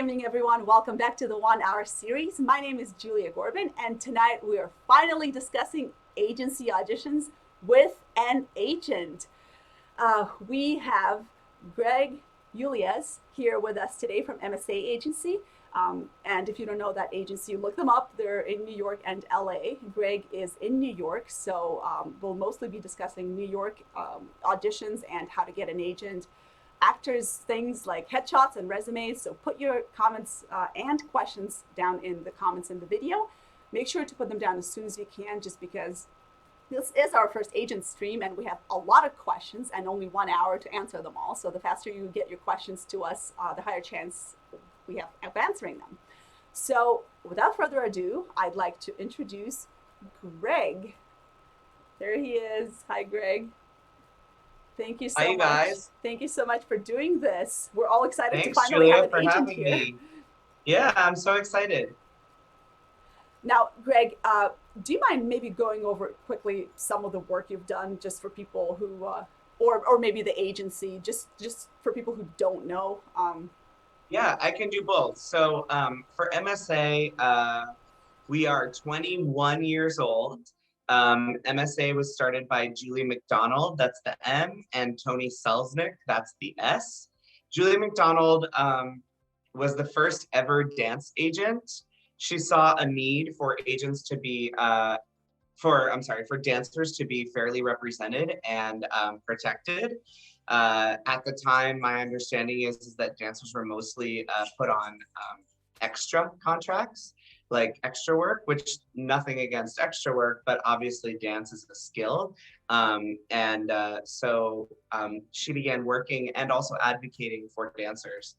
evening, everyone. Welcome back to the 1 Hour series. My name is Julia Gorban, and tonight we are finally discussing agency auditions with an agent. We have Greg Uliasz here with us today from MSA Agency. And if you don't know that agency, look them up. They're in New York and LA. Greg is in New York, so we'll mostly be discussing New York auditions and how to get an agent, actors, things like headshots and resumes. So put your comments and questions down in the comments in the video. Make sure to put them down as soon as you can, just because this is our first agent stream and we have a lot of questions and only 1 hour to answer them all. So the faster you get your questions to us, the higher chance we have of answering them. So without further ado, I'd like to introduce Greg. There he is. Hi, Greg. Thank you so much. Hi, you guys. Thank you so much for doing this. We're all excited Thanks, to finally Julia, have an agent here. Me. Yeah, I'm so excited. Now, Greg, do you mind maybe going over quickly some of the work you've done, just for people who, or maybe the agency, just for people who don't know? Yeah, I can do both. So for MSA, we are 21 years old. MSA was started by Julia McDonald, that's the M, and Tony SELZNICK, that's the S. Julia McDonald was the first ever dance agent. She saw a need for agents to be, for dancers to be fairly represented and protected. At the time, my understanding is that dancers were mostly put on extra contracts, like extra work, which nothing against extra work, but obviously dance is a skill. So she began working and also advocating for dancers.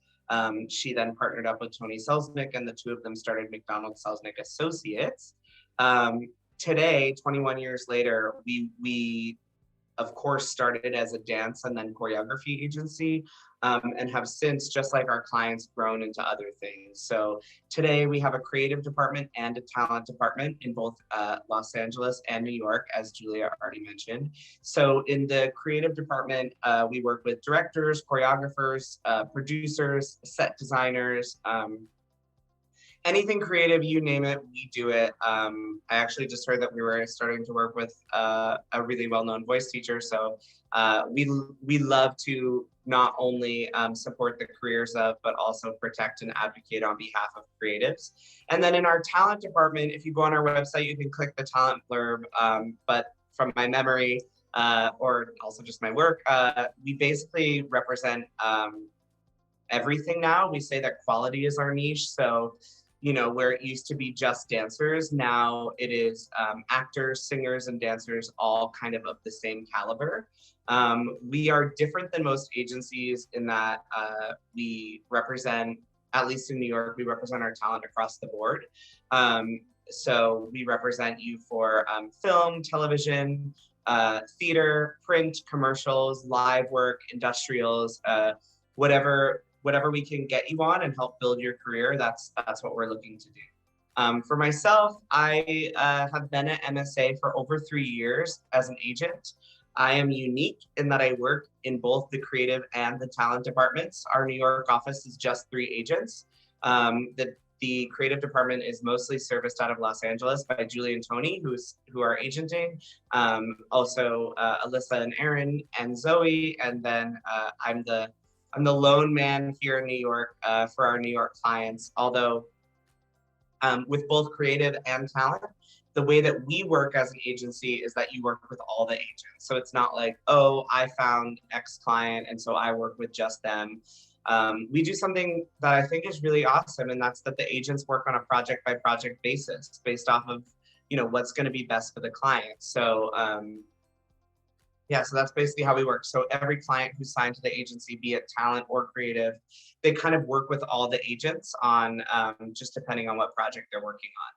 She then partnered up with Tony SELZNICK, and the two of them started McDonald SELZNICK Associates. Today, 21 years later, we of course started as a dance and then choreography agency, and have since, just like our clients, grown into other things. So today we have a creative department and a talent department in both Los Angeles and New York, as Julia already mentioned. So in the creative department, we work with directors, choreographers, producers, set designers, anything creative, you name it, we do it. I actually just heard that we were starting to work with a really well-known voice teacher. So we love to not only support the careers of, but also protect and advocate on behalf of creatives. And then in our talent department, if you go on our website, you can click the talent blurb. But from my memory, or also just my work, we basically represent everything now. We say that quality is our niche. So, you know, where it used to be just dancers, now it is actors, singers, and dancers, all kind of the same caliber. We are different than most agencies in that we represent, at least in New York, we represent our talent across the board. So we represent you for film, television, theater, print, commercials, live work, industrials, whatever we can get you on and help build your career, that's what we're looking to do. For myself, I have been at MSA for over 3 years as an agent. I am unique in that I work in both the creative and the talent departments. Our New York office is just 3 agents. The creative department is mostly serviced out of Los Angeles by Julie and Tony, who are agenting. Also Alyssa and Aaron and Zoe, and then I'm the lone man here in New York for our New York clients. Although with both creative and talent, the way that we work as an agency is that you work with all the agents. So it's not like, oh, I found X client and so I work with just them. We do something that I think is really awesome, and that's that the agents work on a project by project basis based off of, you know, what's going to be best for the client. So yeah, so that's basically how we work. So every client who's signed to the agency, be it talent or creative, they kind of work with all the agents on just depending on what project they're working on.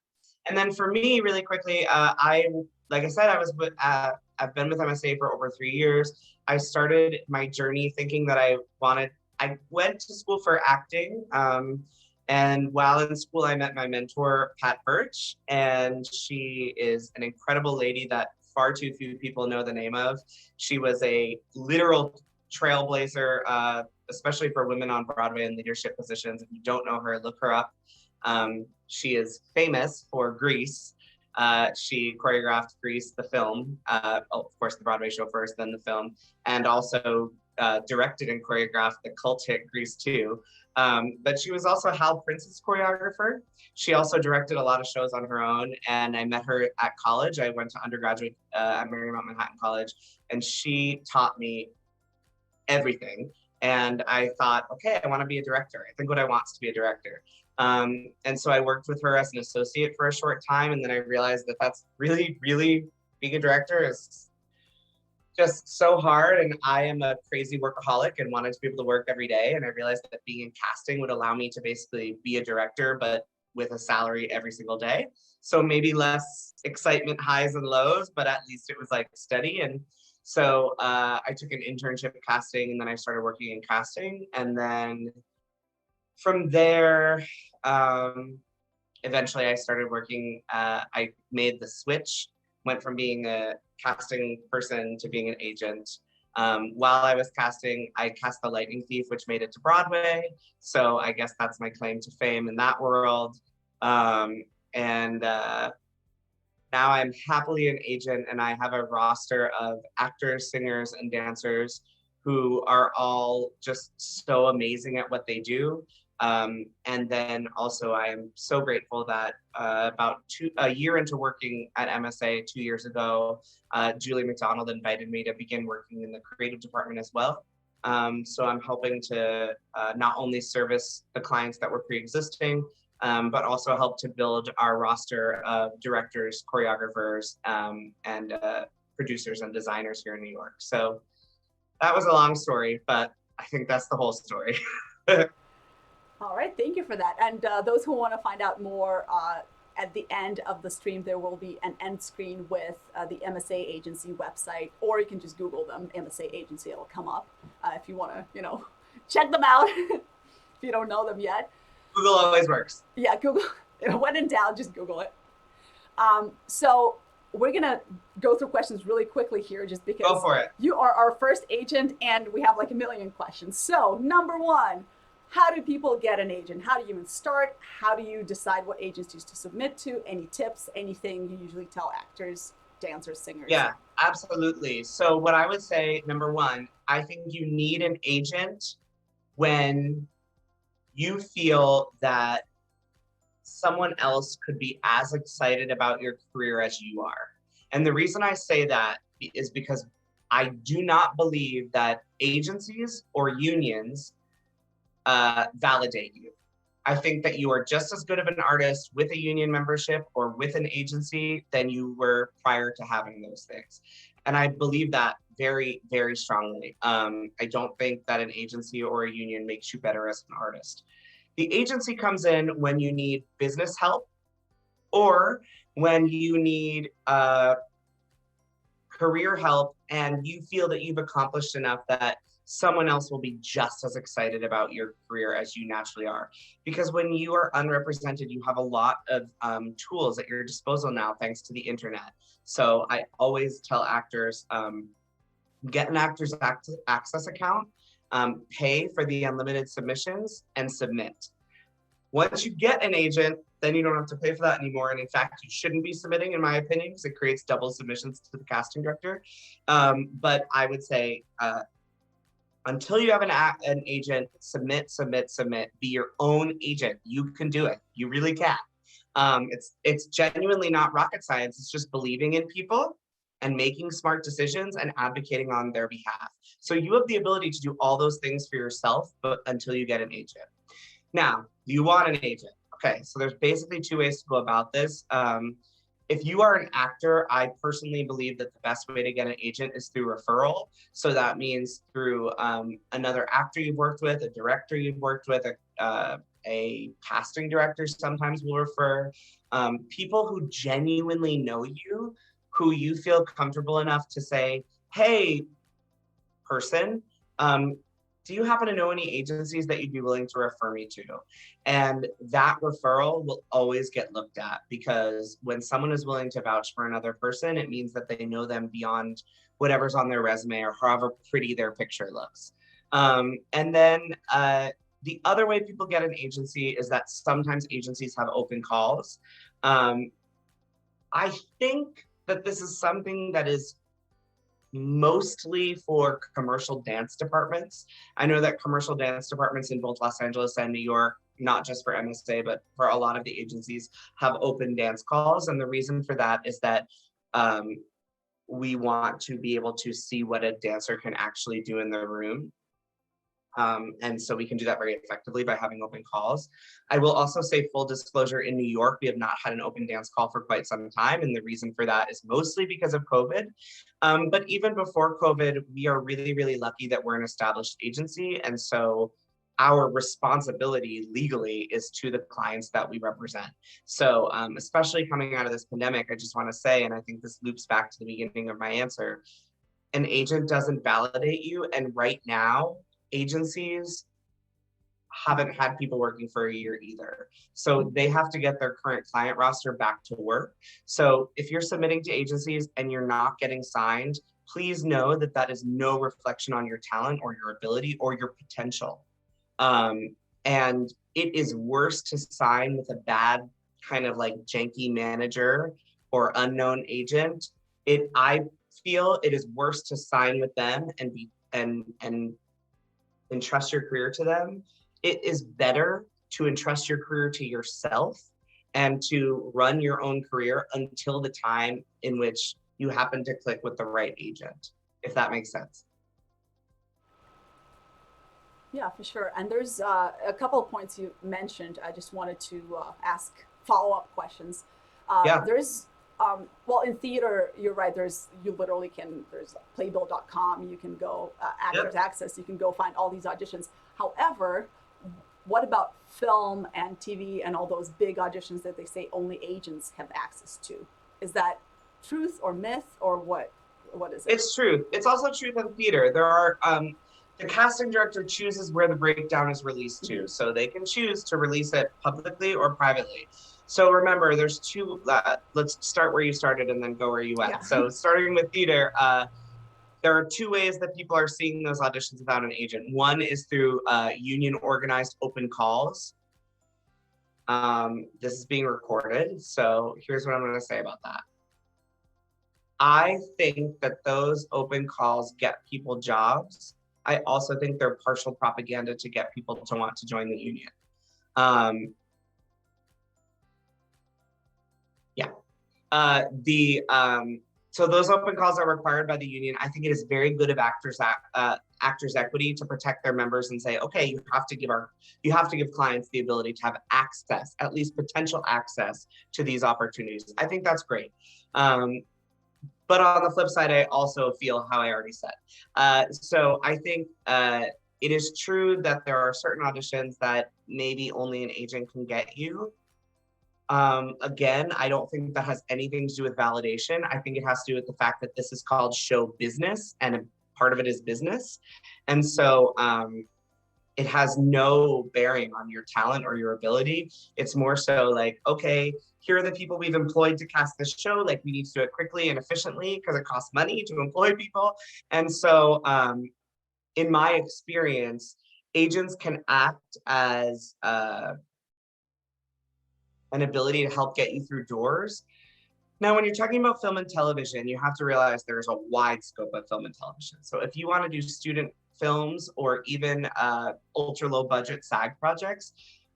And then for me, really quickly, like I said, I've been with MSA for over 3 years. I started my journey thinking that I went to school for acting. And while in school, I met my mentor, Pat Birch, and she is an incredible lady that far too few people know the name of. She was a literal trailblazer, especially for women on Broadway in leadership positions. If you don't know her, look her up. She is famous for Grease. She choreographed Grease, the film, of course, the Broadway show first, then the film, and also directed and choreographed the cult hit Grease 2. But she was also Hal Prince's choreographer. She also directed a lot of shows on her own, and I met her at college. I went to undergraduate at Marymount Manhattan College, and she taught me everything. And I thought, okay, I want to be a director. I think what I want is to be a director. And so I worked with her as an associate for a short time, and then I realized that that's really, really, being a director is just so hard, and I am a crazy workaholic and wanted to be able to work every day. And I realized that being in casting would allow me to basically be a director, but with a salary every single day. So maybe less excitement highs and lows, but at least it was like steady. And so I took an internship casting, and then I started working in casting. And then from there, eventually I started working, I made the switch, went from being a casting person to being an agent. While I was casting, I cast The Lightning Thief, which made it to Broadway. So I guess that's my claim to fame in that world. Now I'm happily an agent, and I have a roster of actors, singers, and dancers who are all just so amazing at what they do. And then also I am so grateful that about a year into working at MSA 2 years ago, Julia McDonald invited me to begin working in the creative department as well. So I'm helping to not only service the clients that were pre-existing, but also help to build our roster of directors, choreographers, and producers and designers here in New York. So that was a long story, but I think that's the whole story. All right, thank you for that. And those who want to find out more, at the end of the stream, there will be an end screen with the MSA agency website, or you can just Google them, MSA agency, it'll come up if you want to, check them out if you don't know them yet. Google always works. Yeah, Google, when in doubt, just Google it. So we're gonna go through questions really quickly here, just because Go for it. You are our first agent and we have like a million questions. So number one, how do people get an agent? How do you even start? How do you decide what agencies to submit to? Any tips, anything you usually tell actors, dancers, singers? Yeah, absolutely. So what I would say, number one, I think you need an agent when you feel that someone else could be as excited about your career as you are. And the reason I say that is because I do not believe that agencies or unions validate you. I think that you are just as good of an artist with a union membership or with an agency than you were prior to having those things. And I believe that very, very strongly. I don't think that an agency or a union makes you better as an artist. The agency comes in when you need business help or when you need career help and you feel that you've accomplished enough that someone else will be just as excited about your career as you naturally are. Because when you are unrepresented, you have a lot of tools at your disposal now, thanks to the internet. So I always tell actors, get an Actors Access account, pay for the unlimited submissions, and submit. Once you get an agent, then you don't have to pay for that anymore. And in fact, you shouldn't be submitting, in my opinion, because it creates double submissions to the casting director. But I would say, until you have an agent, submit. Be your own agent. You can do it. You really can. It's genuinely not rocket science. It's just believing in people and making smart decisions and advocating on their behalf. So you have the ability to do all those things for yourself, but until you get an agent. Now, do you want an agent? Okay, so there's basically two ways to go about this. If you are an actor, I personally believe that the best way to get an agent is through referral. So that means through another actor you've worked with, a director you've worked with, a casting director sometimes will refer. People who genuinely know you, who you feel comfortable enough to say, hey, person, do you happen to know any agencies that you'd be willing to refer me to? And that referral will always get looked at, because when someone is willing to vouch for another person, it means that they know them beyond whatever's on their resume or however pretty their picture looks. And then the other way people get an agency is that sometimes agencies have open calls. I think that this is something that is mostly for commercial dance departments. I know that commercial dance departments in both Los Angeles and New York, not just for MSA, but for a lot of the agencies, have open dance calls. And the reason for that is that we want to be able to see what a dancer can actually do in the room. And so we can do that very effectively by having open calls. I will also say, full disclosure, in New York, we have not had an open dance call for quite some time. And the reason for that is mostly because of COVID. But even before COVID, we are really, really lucky that we're an established agency. And so our responsibility legally is to the clients that we represent. So especially coming out of this pandemic, I just want to say, and I think this loops back to the beginning of my answer, an agent doesn't validate you. And right now, agencies haven't had people working for a year either. So they have to get their current client roster back to work. So if you're submitting to agencies and you're not getting signed, please know that that is no reflection on your talent or your ability or your potential. And it is worse to sign with a bad kind of like janky manager or unknown agent. I feel it is worse to sign with them and entrust your career to them. It is better to entrust your career to yourself and to run your own career until the time in which you happen to click with the right agent, if that makes sense. Yeah, for sure. And there's a couple of points you mentioned. I just wanted to ask follow-up questions. Yeah. There's well, in theater, you're right. There's playbill.com. You can go Actors Yep. Access. You can go find all these auditions. However, what about film and TV and all those big auditions that they say only agents have access to? Is that truth or myth or what? What is it? It's truth. It's also truth in theater. There are the casting director chooses where the breakdown is released to, so they can choose to release it publicly or privately. So remember, there's two. Let's start where you started and then go where you went. Yeah. So starting with theater, there are two ways that people are seeing those auditions without an agent. One is through union organized open calls. This is being recorded, so here's what I'm going to say about that. I think that those open calls get people jobs. I also think they're partial propaganda to get people to want to join the union. So those open calls are required by the union. I think it is very good of Actors Equity to protect their members and say, okay, you have to give clients the ability to have access, at least potential access to these opportunities. I think that's great. But on the flip side, I also feel how I already said. So I think it is true that there are certain auditions that maybe only an agent can get you. Again, I don't think that has anything to do with validation. I think it has to do with the fact that this is called show business and a part of it is business. And so it has no bearing on your talent or your ability. It's more so like, okay, here are the people we've employed to cast this show. Like, we need to do it quickly and efficiently because it costs money to employ people. And so in my experience, agents can act as an ability to help get you through doors. Now, when you're talking about film and television, you have to realize there's a wide scope of film and television. So if you want to do student films or even ultra low budget SAG projects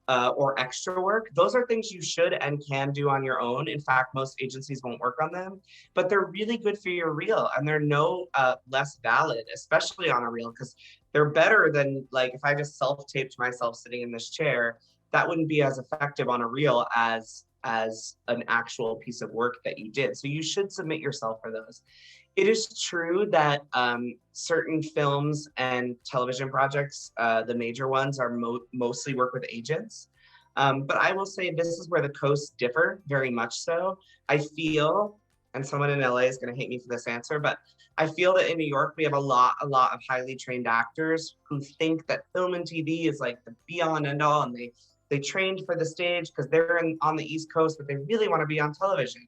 or extra work, those are things you should and can do on your own. In fact, most agencies won't work on them, but they're really good for your reel, and they're no less valid, especially on a reel, because they're better than, like, if I just self-taped myself sitting in this chair, that wouldn't be as effective on a reel as an actual piece of work that you did. So you should submit yourself for those. It is true that certain films and television projects, the major ones, are mostly work with agents. But I will say this is where the coasts differ very much so. I feel and someone in LA is going to hate me for this answer, but I feel that in New York, we have a lot of highly trained actors who think that film and TV is like the be all and end all, and they trained for the stage because they're on the East Coast, but they really want to be on television.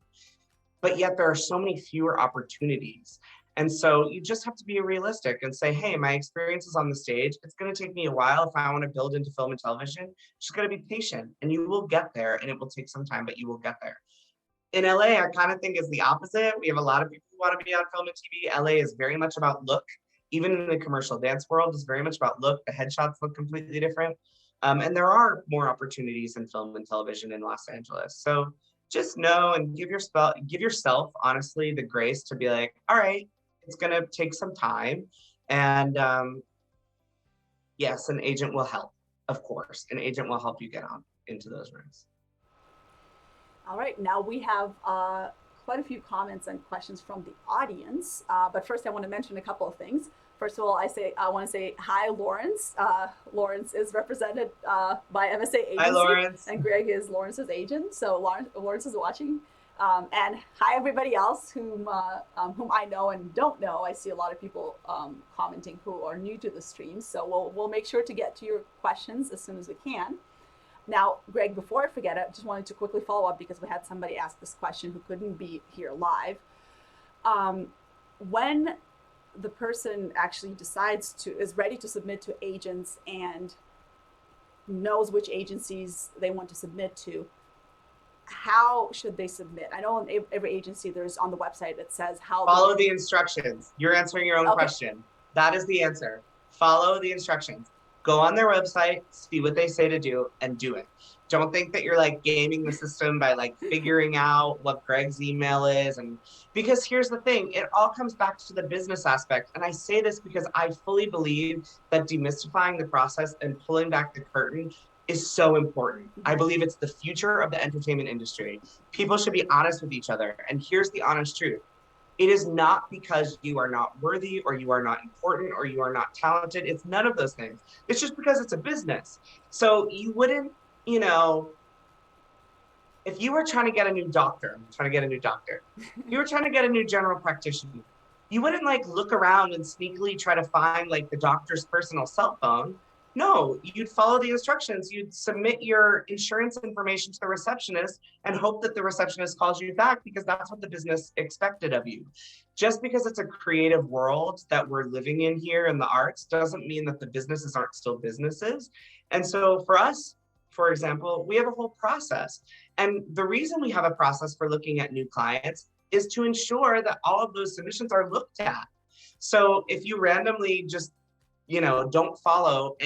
But yet there are so many fewer opportunities. And so you just have to be realistic and say, hey, my experience is on the stage. It's going to take me a while if I want to build into film and television. Just got to be patient, and you will get there, and it will take some time, but you will get there. In LA, I kind of think it's the opposite. We have a lot of people who want to be on film and TV. LA is very much about look. Even in the commercial dance world, it's very much about look. The headshots look completely different. And there are more opportunities in film and television in Los Angeles. So just know and give yourself, honestly, the grace to be like, all right, it's going to take some time. And yes, an agent will help, of course. An agent will help you get on into those rooms. All right, now we have quite a few comments and questions from the audience. But first, I want to mention a couple of things. First of all, I want to say hi, Lawrence. Lawrence is represented by MSA Agency. Hi, Lawrence. And Greg is Lawrence's agent. So Lawrence is watching. And hi, everybody else whom I know and don't know. I see a lot of people commenting who are new to the stream. So we'll make sure to get to your questions as soon as we can. Now, Greg, before I forget, I just wanted to quickly follow up because we had somebody ask this question who couldn't be here live. When the person actually is ready to submit to agents and knows which agencies they want to submit to, how should they submit? I know in every agency there's on the website it says how. Follow the instructions. You're answering your own question. That is the answer. Follow the instructions. Go on their website, see what they say to do, and do it. Don't think that you're like gaming the system by like figuring out what Greg's email is. And because here's the thing, it all comes back to the business aspect. And I say this because I fully believe that demystifying the process and pulling back the curtain is so important. I believe it's the future of the entertainment industry. People should be honest with each other. And here's the honest truth. It is not because you are not worthy or you are not important or you are not talented. It's none of those things. It's just because it's a business. So you wouldn't, if you were trying to get a new doctor, you were trying to get a new general practitioner, you wouldn't like look around and sneakily try to find like the doctor's personal cell phone. No, you'd follow the instructions. You'd submit your insurance information to the receptionist and hope that the receptionist calls you back because that's what the business expected of you. Just because it's a creative world that we're living in here in the arts doesn't mean that the businesses aren't still businesses. And so for us, for example, we have a whole process. And the reason we have a process for looking at new clients is to ensure that all of those submissions are looked at. So if you randomly just don't follow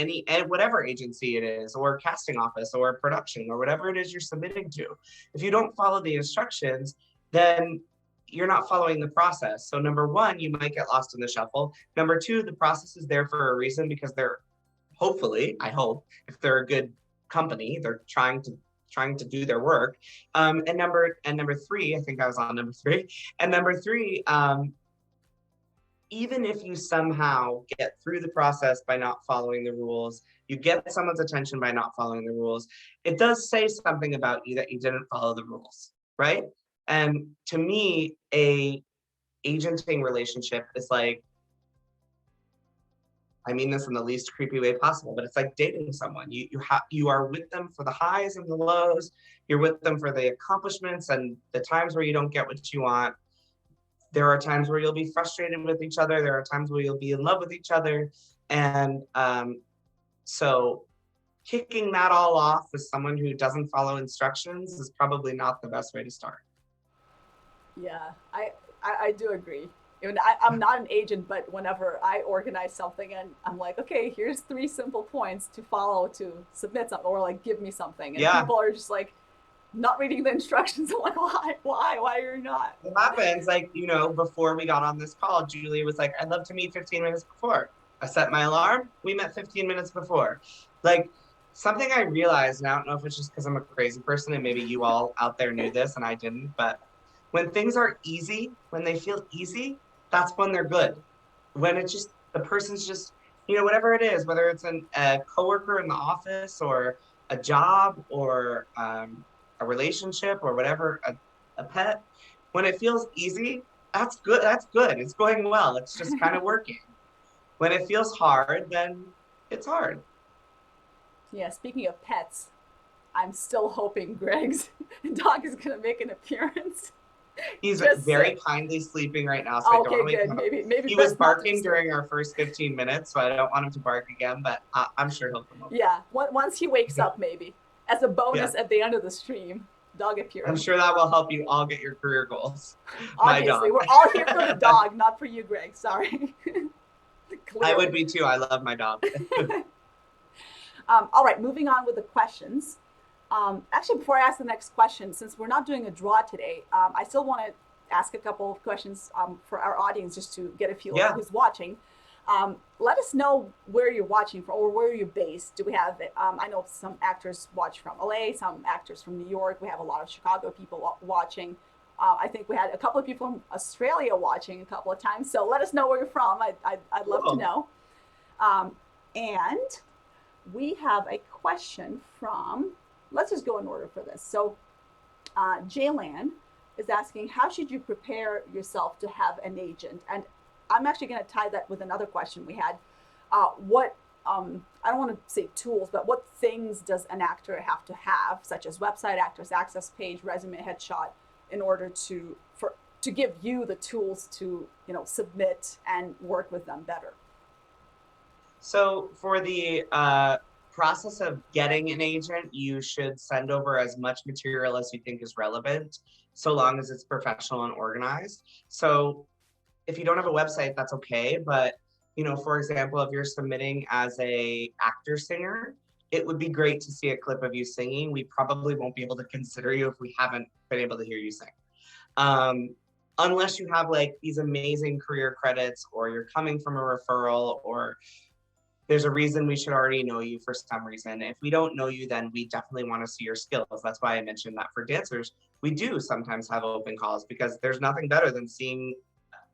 whatever agency it is, or casting office, or production, or whatever it is you're submitting to. If you don't follow the instructions, then you're not following the process. So number one, you might get lost in the shuffle. Number two, the process is there for a reason because they're hopefully, I hope, if they're a good company, they're trying to do their work. And number three, I think I was on number three. And number three, even if you somehow get through the process by not following the rules, you get someone's attention by not following the rules, it does say something about you that you didn't follow the rules, right? And to me, a agenting relationship is like, I mean this in the least creepy way possible, but it's like dating someone. You are with them for the highs and the lows. You're with them for the accomplishments and the times where you don't get what you want. There are times where you'll be frustrated with each other. There are times where you'll be in love with each other. And so kicking that all off with someone who doesn't follow instructions is probably not the best way to start. Yeah, I do agree. I'm not an agent, but whenever I organize something and I'm like, okay, here's 3 simple points to follow to submit something, or like give me something. And people are just like, not reading the instructions. I'm like, why are you not? It happens, like, before we got on this call, Julia was like, I'd love to meet 15 minutes before. I set my alarm, we met 15 minutes before. Like, something I realized, and I don't know if it's just because I'm a crazy person and maybe you all out there knew this and I didn't, but when things are easy, when they feel easy, that's when they're good. When it's just, the person's just, whatever it is, whether it's a coworker in the office or a job or a relationship or whatever, a pet, When it feels easy, that's good. That's good. It's going well. It's just kind of working. When it feels hard, then it's hard. Yeah, speaking of pets, I'm still hoping Greg's dog is going to make an appearance. He's Just so, very kindly sleeping right now, so I don't want to okay, wake good. him up. Maybe He was best not to barking disturb. during our first 15 minutes, so I don't want him to bark again, but I'm sure he'll come over. Yeah, once he wakes up, maybe. As a bonus Yeah, at the end of the stream, dog I'm appearance. sure that will help you all get your career goals. My Obviously, dog. we're all here for the dog, not for you, Greg. Sorry. I would be too. I love my dog. All right, moving on with the questions. Actually, before I ask the next question, since we're not doing a draw today, I still want to ask a couple of questions for our audience just to get a feel of who's watching. Let us know where you're watching from or where you're based. Do we have, I know some actors watch from LA, some actors from New York. We have a lot of Chicago people watching. I think we had a couple of people from Australia watching a couple of times. So let us know where you're from. I'd love to know. And we have a question from, let's just go in order for this. So Jaylan is asking, how should you prepare yourself to have an agent? And I'm actually going to tie that with another question we had. I don't want to say tools, but what things does an actor have to have, such as website, actors access page, resume, headshot, in order to give you the tools to submit and work with them better? So for the process of getting an agent, you should send over as much material as you think is relevant, so long as it's professional and organized. So if you don't have a website, that's okay. But, for example, if you're submitting as a actor singer, it would be great to see a clip of you singing. We probably won't be able to consider you if we haven't been able to hear you sing. Unless you have like these amazing career credits, or you're coming from a referral, or there's a reason we should already know you for some reason. If we don't know you, then we definitely want to see your skills. That's why I mentioned that for dancers, we do sometimes have open calls, because there's nothing better than seeing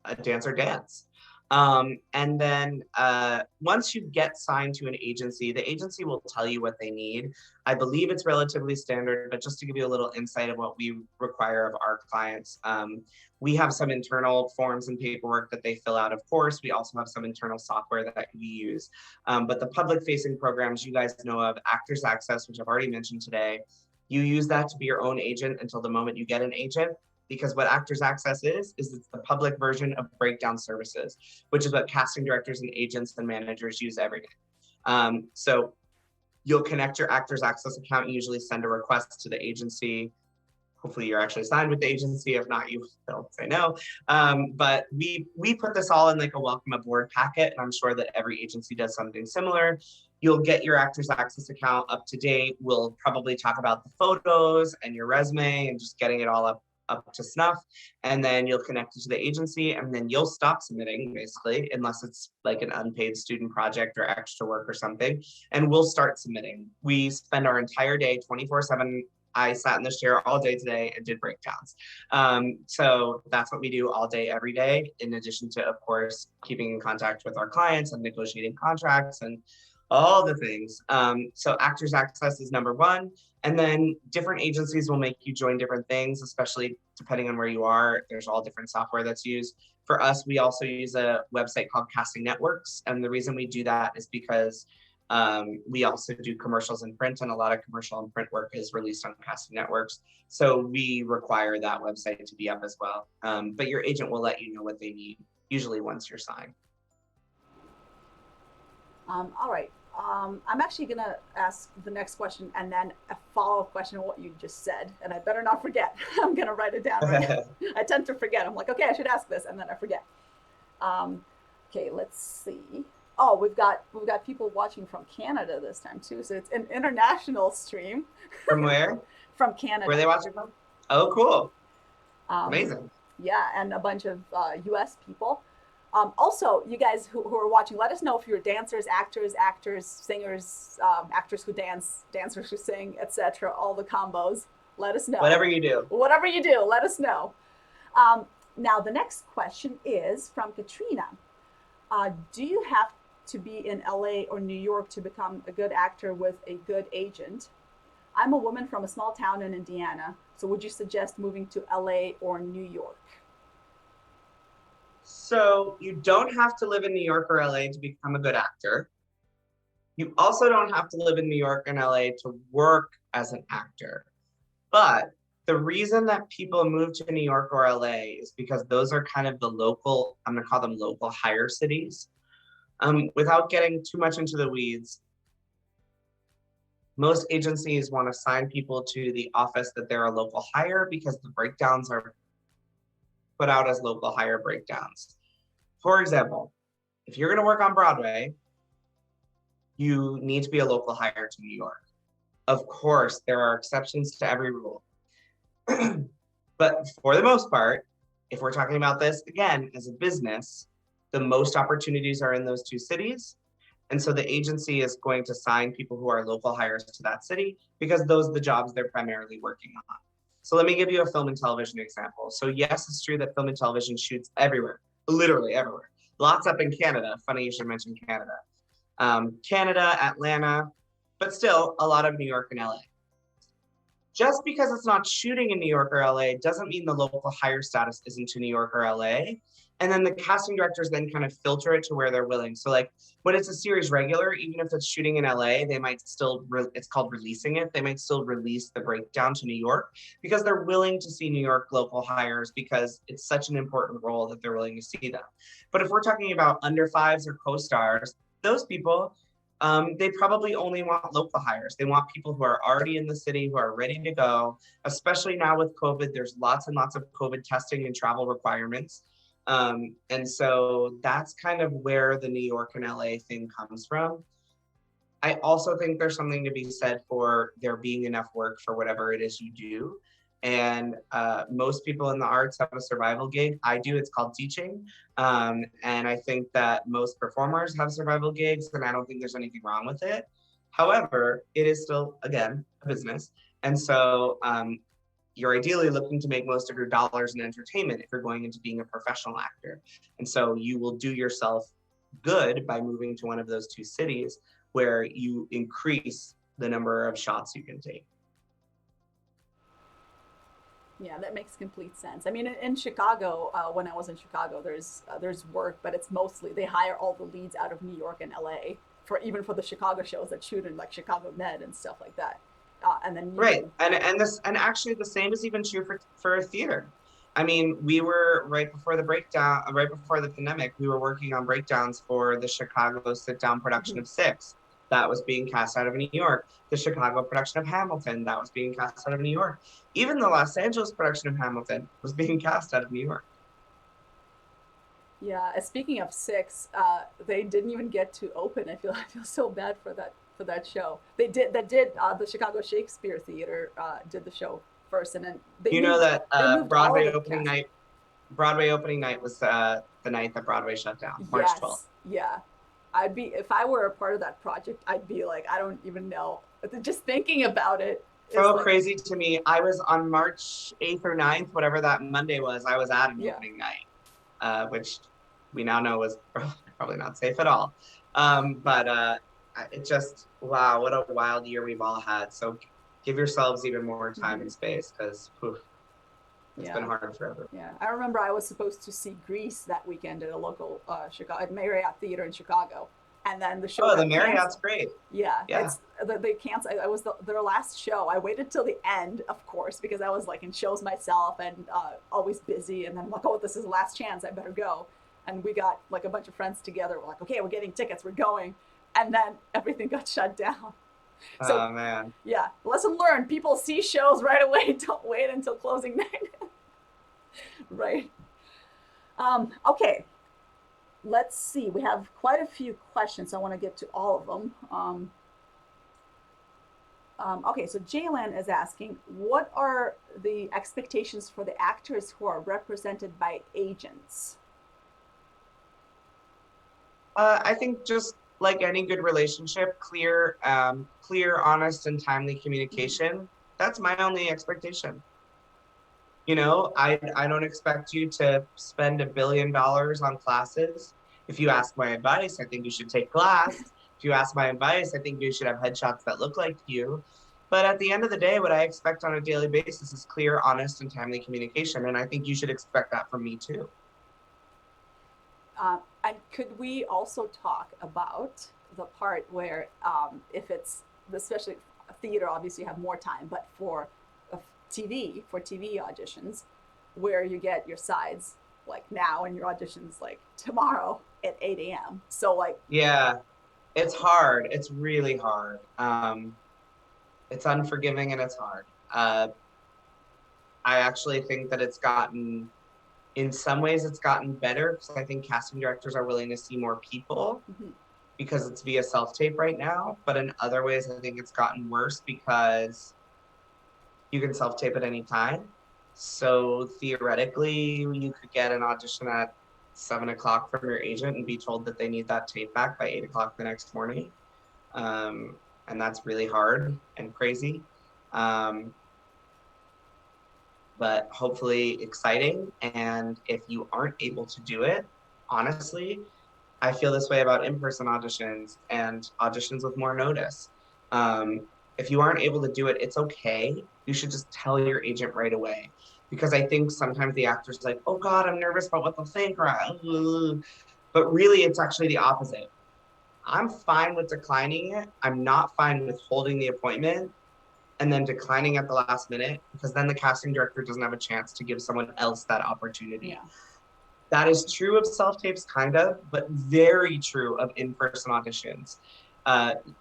a dancer dance. And then once you get signed to an agency, the agency will tell you what they need. I believe it's relatively standard, but just to give you a little insight of what we require of our clients, we have some internal forms and paperwork that they fill out, of course. We also have some internal software that we use. But the public-facing programs you guys know of, Actors Access, which I've already mentioned today, you use that to be your own agent until the moment you get an agent. Because what Actors Access is it's the public version of breakdown services, which is what casting directors and agents and managers use every day. So you'll connect your Actors Access account, and usually send a request to the agency. Hopefully you're actually signed with the agency. If not, you don't say no. But we put this all in like a welcome aboard packet, and I'm sure that every agency does something similar. You'll get your Actors Access account up to date. We'll probably talk about the photos and your resume and just getting it all up to snuff, and then you'll connect it to the agency, and then you'll stop submitting, basically, unless it's like an unpaid student project or extra work or something, and we'll start submitting. We spend our entire day 24/7. I sat in this chair all day today and did breakdowns. So that's what we do all day, every day, in addition to, of course, keeping in contact with our clients and negotiating contracts and all the things. So Actors Access is number one. And then different agencies will make you join different things, especially depending on where you are. There's all different software that's used. For us, we also use a website called Casting Networks. And the reason we do that is because we also do commercials in print, and a lot of commercial and print work is released on Casting Networks. So we require that website to be up as well. But your agent will let you know what they need, usually once you're signed. All right. I'm actually going to ask the next question and then a follow-up question on what you just said. And I better not forget. I'm going to write it down right now. I tend to forget. I'm like, okay, I should ask this, and then I forget. Okay, let's see. Oh, we've got people watching from Canada this time too. So it's an international stream. From where? From Canada. Where are they watching from? Oh, cool. Amazing. Yeah, and a bunch of US people. Also, you guys who are watching, let us know if you're dancers, actors, singers, actors who dance, dancers who sing, etc. All the combos. Let us know. Whatever you do. Whatever you do, let us know. Now, the next question is from Katrina. Do you have to be in LA or New York to become a good actor with a good agent? I'm a woman from a small town in Indiana, so would you suggest moving to LA or New York? So you don't have to live in New York or LA to become a good actor. You also don't have to live in New York and LA to work as an actor. But the reason that people move to New York or LA is because those are kind of the local, I'm gonna call them local hire cities. Without getting too much into the weeds, most agencies want to sign people to the office that they're a local hire because the breakdowns are put out as local hire breakdowns. For example, if you're gonna work on Broadway, you need to be a local hire to New York. Of course, there are exceptions to every rule. But for the most part, if we're talking about this again as a business, the most opportunities are in those two cities. And so the agency is going to sign people who are local hires to that city because those are the jobs they're primarily working on. So let me give you a film and television example. So yes, it's true that film and television shoots everywhere, literally everywhere. Lots up in Canada. Funny you should mention Canada. Canada, Atlanta, but still a lot of New York and LA. Just because it's not shooting in New York or LA doesn't mean the local hire status isn't to New York or LA. And then the casting directors then kind of filter it to where they're willing. So like when it's a series regular, even if it's shooting in LA, they might still, it's called releasing it. They might still release the breakdown to New York because they're willing to see New York local hires because it's such an important role that they're willing to see them. But if we're talking about under fives or co-stars, those people, they probably only want local hires. They want people who are already in the city, who are ready to go, especially now with COVID, there's lots and lots of COVID testing and travel requirements. And so that's kind of where the New York and LA thing comes from. I also think there's something to be said for there being enough work for whatever it is you do. And most people in the arts have a survival gig. I do, it's called teaching. And I think that most performers have survival gigs, and I don't think there's anything wrong with it. However, it is still, again, a business. And so you're ideally looking to make most of your dollars in entertainment if you're going into being a professional actor. And so you will do yourself good by moving to one of those two cities where you increase the number of shots you can take. Yeah, that makes complete sense. I mean, in Chicago, when I was in Chicago, there's work, but it's mostly they hire all the leads out of New York and LA for even for the Chicago shows that shoot in like Chicago Med and stuff like that. And then right, and actually the same is even true for theater. I mean, we were right before the pandemic, we were working on breakdowns for the Chicago sit-down production of Six. That was being cast out of New York. The Chicago production of Hamilton, that was being cast out of New York. Even the Los Angeles production of Hamilton was being cast out of New York. Yeah, speaking of Six, they didn't even get to open. I feel so bad for that show. The Chicago Shakespeare Theater did the show first, and then they moved Broadway opening night was the night that Broadway shut down, March 12th. Yeah. If I were a part of that project, I'd be like, I don't even know. Just thinking about it. So crazy to me. I was on March 8th or 9th, whatever that Monday was, I was at an opening night, which we now know was probably not safe at all. But it just, wow, what a wild year we've all had. So give yourselves even more time and space because it's been hard forever. Yeah, I remember I was supposed to see Grease that weekend at a local Chicago at Marriott Theater in Chicago, and then the show. Oh, the Marriott's great. Yeah. They canceled. It was their last show. I waited till the end, of course, because I was like in shows myself and always busy. And then I'm like, oh, this is the last chance. I better go. And we got like a bunch of friends together. We're like, okay, we're getting tickets. We're going. And then everything got shut down. So, oh man. Yeah, lesson learned. People see shows right away. Don't wait until closing night. Right. Okay. Let's see. We have quite a few questions. I want to get to all of them. Okay, so Jaylan is asking, what are the expectations for the actors who are represented by agents? I think just like any good relationship, clear, honest, and timely communication. That's my only expectation. You know, I don't expect you to spend $1 billion on classes. If you ask my advice, I think you should take class. If you ask my advice, I think you should have headshots that look like you. But at the end of the day, what I expect on a daily basis is clear, honest, and timely communication. And I think you should expect that from me too. And could we also talk about the part where if it's, especially theater, obviously you have more time, but for TV auditions, where you get your sides like now and your auditions like tomorrow at 8 a.m. So like, yeah, it's hard. It's really hard. It's unforgiving and it's hard. I actually think that in some ways it's gotten better because I think casting directors are willing to see more people because it's via self-tape right now. But in other ways, I think it's gotten worse because you can self-tape at any time. So theoretically, you could get an audition at 7 o'clock from your agent and be told that they need that tape back by 8 o'clock the next morning. And that's really hard and crazy. But hopefully exciting. And if you aren't able to do it, honestly, I feel this way about in-person auditions and auditions with more notice. If you aren't able to do it, it's okay. You should just tell your agent right away. Because I think sometimes the actor's like, oh God, I'm nervous about what they'll think, but really it's actually the opposite. I'm fine with declining it. I'm not fine with holding the appointment and then declining at the last minute, because then the casting director doesn't have a chance to give someone else that opportunity. yeah. That is true of self-tapes, kind of, but very true of in-person auditions.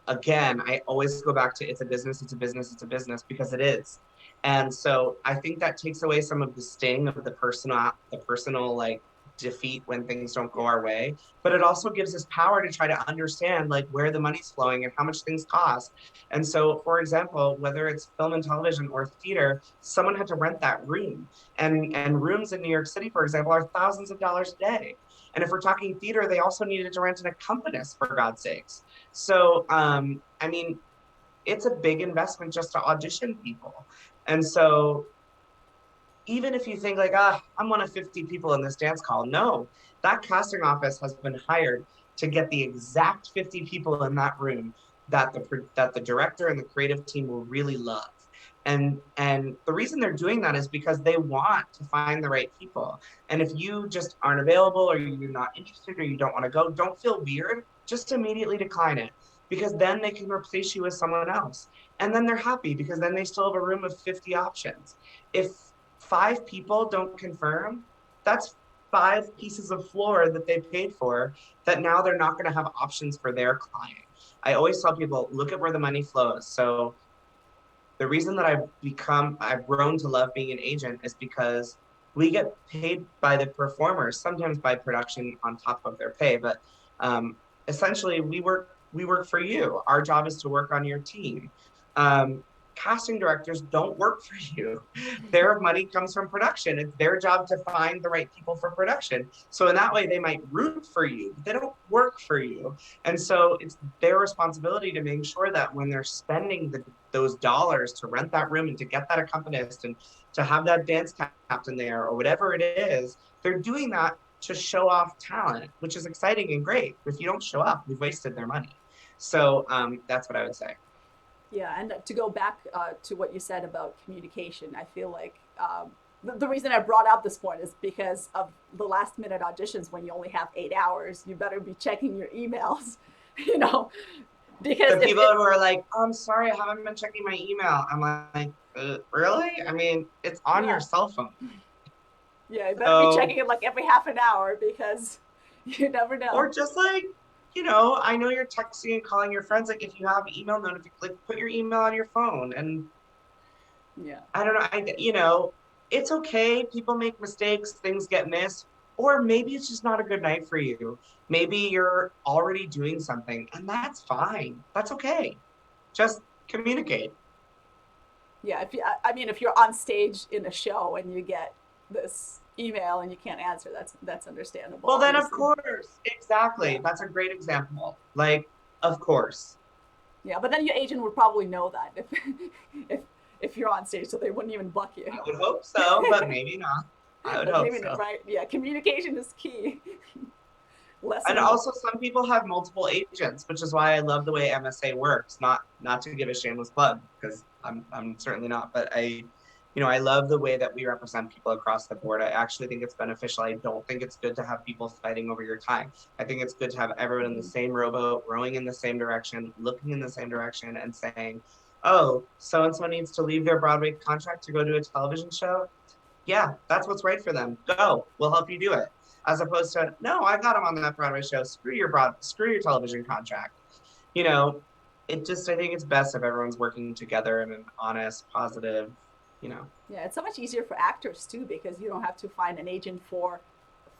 Again, I always go back to it's a business, it's a business, it's a business, because it is. And so I think that takes away some of the sting of the personal like defeat when things don't go our way, but it also gives us power to try to understand like where the money's flowing and how much things cost. And so, for example, whether it's film and television or theater, someone had to rent that room, and rooms in New York City, for example, are thousands of dollars a day. And if we're talking theater, they also needed to rent an accompanist, for God's sakes. So, I mean, it's a big investment just to audition people. And so even if you think like, I'm one of 50 people in this dance call, no, that casting office has been hired to get the exact 50 people in that room that the director and the creative team will really love. And the reason they're doing that is because they want to find the right people. And if you just aren't available, or you're not interested, or you don't want to go, don't feel weird, just immediately decline it, because then they can replace you with someone else. And then they're happy because then they still have a room of 50 options. If 5 people don't confirm, that's 5 pieces of floor that they paid for that now they're not going to have options for their client. I always tell people, look at where the money flows. So the reason that I've grown to love being an agent is because we get paid by the performers, sometimes by production on top of their pay, but essentially we work for you. Our job is to work on your team. Casting directors don't work for you. Their money comes from production. It's their job to find the right people for production. So in that way, they might root for you, but they don't work for you. And so it's their responsibility to make sure that when they're spending those dollars to rent that room and to get that accompanist and to have that dance captain there or whatever it is, they're doing that to show off talent, which is exciting and great. If you don't show up, we've wasted their money. So that's what I would say. Yeah, and to go back to what you said about communication, I feel like the reason I brought up this point is because of the last minute auditions. When you only have 8 hours, you better be checking your emails, because the people who are like, oh, I'm sorry, I haven't been checking my email. I'm like, really? I mean, it's on your cell phone. Yeah, you better be checking it like every half an hour, because you never know. Or just like, I know you're texting and calling your friends. Like if you have email notifications, like put your email on your phone. And I don't know. It's okay. People make mistakes. Things get missed. Or maybe it's just not a good night for you. Maybe you're already doing something, and that's fine. That's okay. Just communicate. Yeah. If you're on stage in a show and you get this email and you can't answer, that's understandable. Well, then of course, exactly. That's a great example. Like, of course. Yeah, but then your agent would probably know that if you're on stage, so they wouldn't even book you. I would hope so, but maybe not. I would hope so. Right? Yeah, communication is key. less. And also some people have multiple agents, which is why I love the way MSA works. Not to give a shameless plug, because I'm certainly not, but I love the way that we represent people across the board. I actually think it's beneficial. I don't think it's good to have people fighting over your time. I think it's good to have everyone in the same rowboat, rowing in the same direction, looking in the same direction, and saying, oh, so-and-so needs to leave their Broadway contract to go to a television show. Yeah, that's what's right for them. Go, we'll help you do it. As opposed to, no, I got them on that Broadway show. Screw your television contract. You know, I think it's best if everyone's working together in an honest, positive, Yeah, it's so much easier for actors too, because you don't have to find an agent for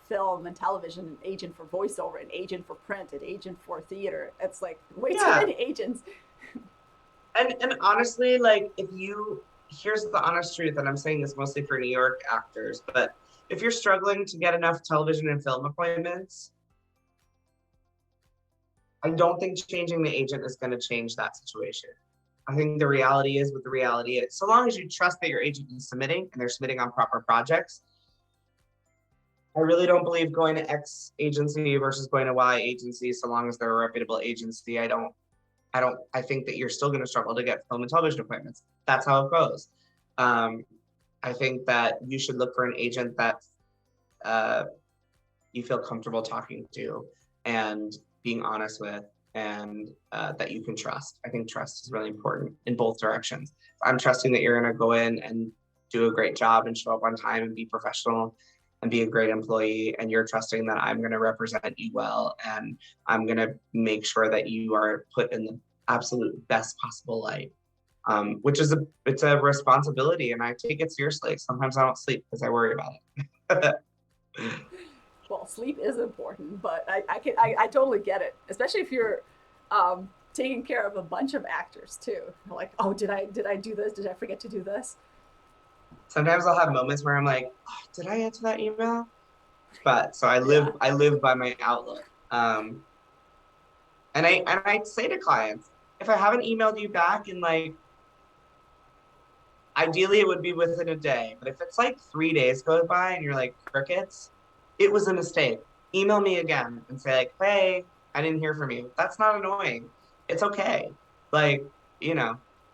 film and television, an agent for voiceover, an agent for print, an agent for theater. It's like way too many agents. And honestly, like here's the honest truth, and I'm saying this mostly for New York actors, but if you're struggling to get enough television and film appointments, I don't think changing the agent is going to change that situation. I think the reality is what the reality is. So long as you trust that your agent is submitting and they're submitting on proper projects, I really don't believe going to X agency versus going to Y agency, so long as they're a reputable agency. I think that you're still going to struggle to get film and television appointments. That's how it goes. I think that you should look for an agent that you feel comfortable talking to and being honest with, and that you can trust. I think trust is really important in both directions. I'm trusting that you're going to go in and do a great job and show up on time and be professional and be a great employee, and you're trusting that I'm going to represent you well, and I'm going to make sure that you are put in the absolute best possible light, which is it's a responsibility, and I take it seriously. Sometimes I don't sleep because I worry about it. Well, sleep is important, but I totally get it, especially if you're taking care of a bunch of actors too. Like, oh, did I do this? Did I forget to do this? Sometimes I'll have moments where I'm like, oh, did I answer that email? But so I live by my outlook. And I say to clients, if I haven't emailed you back in like, ideally it would be within a day, but if it's like 3 days go by and you're like crickets, it was a mistake. Email me again and say like, hey, I didn't hear from you. That's not annoying. It's okay. Like,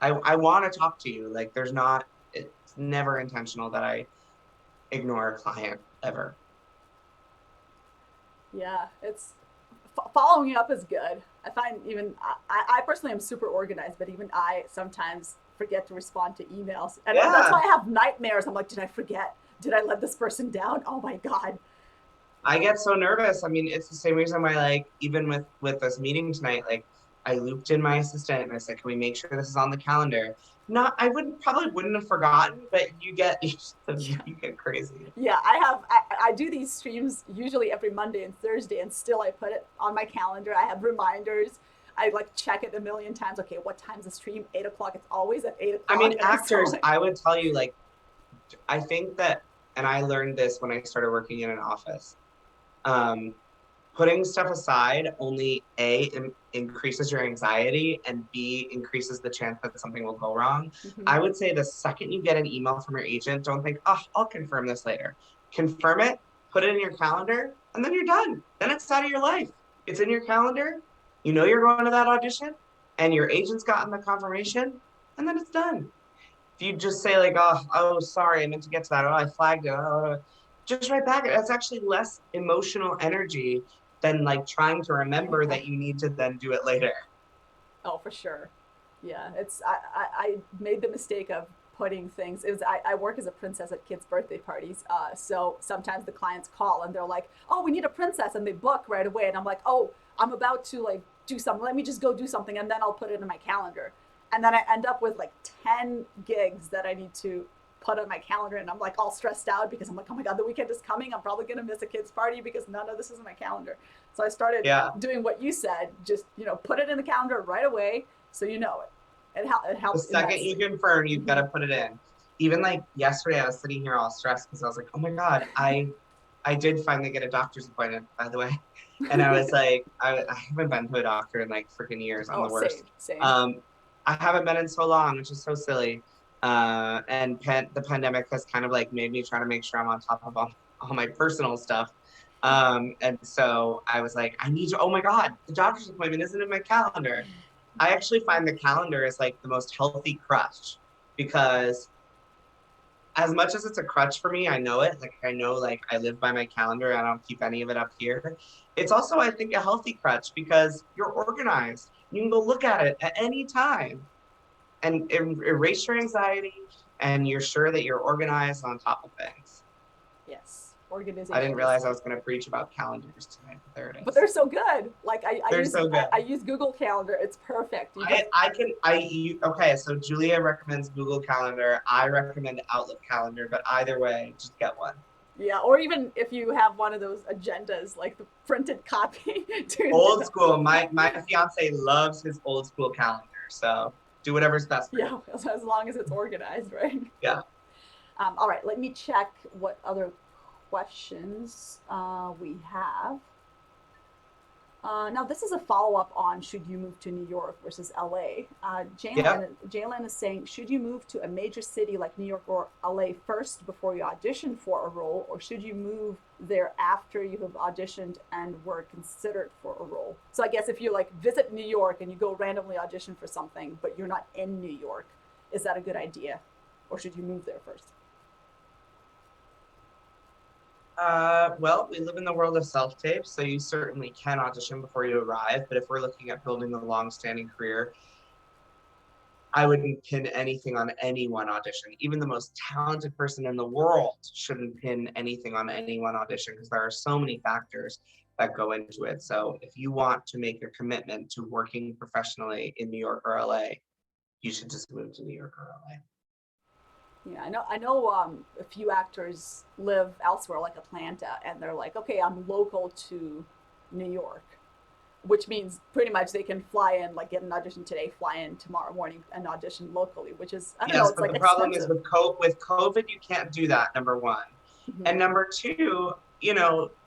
I want to talk to you. Like it's never intentional that I ignore a client ever. Yeah, it's following up is good. I find even I personally am super organized, but even I sometimes forget to respond to emails, and that's why I have nightmares. I'm like, did I forget? Did I let this person down? Oh my God. I get so nervous. I mean, it's the same reason why, like, even with this meeting tonight, like, I looped in my assistant and I said, can we make sure this is on the calendar? I probably wouldn't have forgotten, but you get crazy. Yeah, I do these streams usually every Monday and Thursday, and still I put it on my calendar. I have reminders. I like check it a million times. Okay, what time's the stream? 8 o'clock. It's always at 8 o'clock. I mean, actors, I would tell you, like, I think that, and I learned this when I started working in an office. Putting stuff aside only A, increases your anxiety, and B, increases the chance that something will go wrong. Mm-hmm. I would say the second you get an email from your agent, don't think, oh, I'll confirm this later. Confirm it, put it in your calendar, and then you're done. Then it's out of your life. It's in your calendar. You know you're going to that audition, and your agent's gotten the confirmation, and then it's done. If you just say like, oh, sorry, I meant to get to that. Oh, I flagged it. Just write back. That's actually less emotional energy than like trying to remember that you need to then do it later. Oh, for sure. Yeah, I made the mistake of putting things. I work as a princess at kids' birthday parties. So sometimes the clients call and they're like, oh, we need a princess, and they book right away. And I'm like, oh, I'm about to like do something. Let me just go do something, and then I'll put it in my calendar. And then I end up with like 10 gigs that I need to put on my calendar, and I'm like all stressed out because I'm like, oh my God, the weekend is coming. I'm probably going to miss a kid's party because none of this is in my calendar. So I started doing what you said, just, put it in the calendar right away so you know it. It helps. The second you confirm, you've got to put it in. Even like yesterday, I was sitting here all stressed because I was like, oh my God, I did finally get a doctor's appointment, by the way. And I was like, I haven't been to a doctor in like freaking years. I'm the worst. Same. I haven't been in so long, which is so silly. And the pandemic has kind of like made me try to make sure I'm on top of all my personal stuff. And so I was like, I need to, oh my God, the doctor's appointment isn't in my calendar. I actually find the calendar is like the most healthy crutch, because as much as it's a crutch for me, I know it. Like I know, like I live by my calendar. I don't keep any of it up here. It's also, I think, a healthy crutch because you're organized. You can go look at it at any time and erase your anxiety, and you're sure that you're organized on top of things. Yes, organization. I didn't realize I was going to preach about calendars tonight, but there it is. But they're so good. Like I use Google Calendar. It's perfect. Okay, so Julia recommends Google Calendar. I recommend Outlook Calendar, but either way, just get one. Yeah, or even if you have one of those agendas, like the printed copy. Old school. My fiance loves his old school calendar, so do whatever's best for you. Yeah, as long as it's organized, right? Yeah. All right, let me check what other questions we have. Now, this is a follow-up on should you move to New York versus LA. Jalen is saying, should you move to a major city like New York or LA first before you audition for a role, or should you move there after you have auditioned and were considered for a role? So I guess if you like visit New York and you go randomly audition for something, but you're not in New York, is that a good idea? Or should you move there first? Well, we live in the world of self-tape, so you certainly can audition before you arrive. But if we're looking at building a long-standing career, I wouldn't pin anything on any one audition. Even the most talented person in the world shouldn't pin anything on any one audition, because there are so many factors that go into it. So if you want to make a commitment to working professionally in New York or LA, you should just move to New York or LA. Yeah, I know a few actors live elsewhere, like Atlanta, and they're like, okay, I'm local to New York, which means pretty much they can fly in, like get an audition today, fly in tomorrow morning and audition locally, which is, I don't know, it's but like the problem is expensive. with COVID, you can't do that, number one. And number two,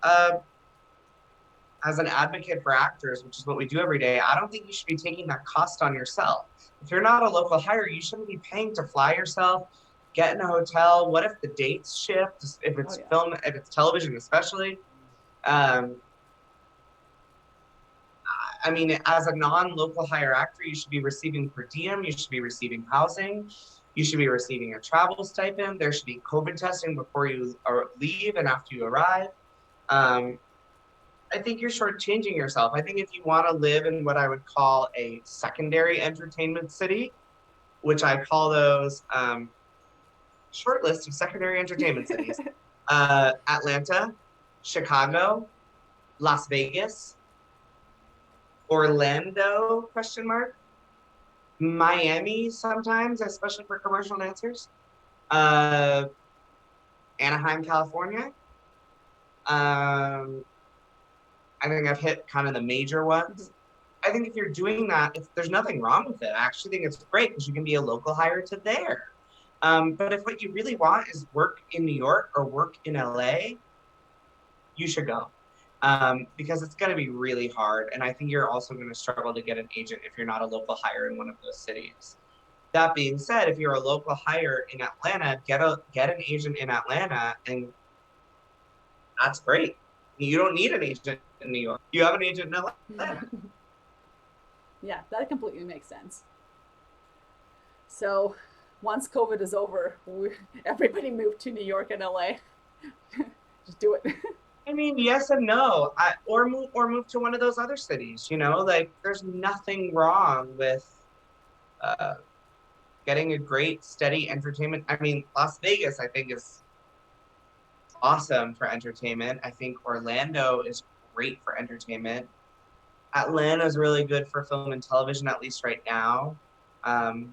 as an advocate for actors, which is what we do every day, I don't think you should be taking that cost on yourself. If you're not a local hire, you shouldn't be paying to fly yourself, get in a hotel. What if the dates shift? If it's film, if it's television, especially. I mean, as a non-local hire actor, you should be receiving per diem. You should be receiving housing. You should be receiving a travel stipend. There should be COVID testing before you leave and after you arrive. I think you're shortchanging yourself. I think if you want to live in what I would call a secondary entertainment city, which I call those short list of secondary entertainment cities, Atlanta, Chicago, Las Vegas, Orlando, Miami sometimes, especially for commercial dancers, Anaheim, California. I think I've hit kind of the major ones. I think if you're doing that, there's nothing wrong with it. I actually think it's great because you can be a local hire to there. But if what you really want is work in New York or work in LA, you should go. Because it's going to be really hard. And I think you're also going to struggle to get an agent if you're not a local hire in one of those cities. That being said, if you're a local hire in Atlanta, get an agent in Atlanta, and that's great. You don't need an agent in New York. You have an agent in Atlanta. Yeah, that completely makes sense. So once COVID is over, everybody move to New York and LA. Just do it. I mean, yes and no. Or move to one of those other cities. Like there's nothing wrong with getting a great, steady entertainment. I mean, Las Vegas, I think, is awesome for entertainment. I think Orlando is great for entertainment. Atlanta is really good for film and television, at least right now. And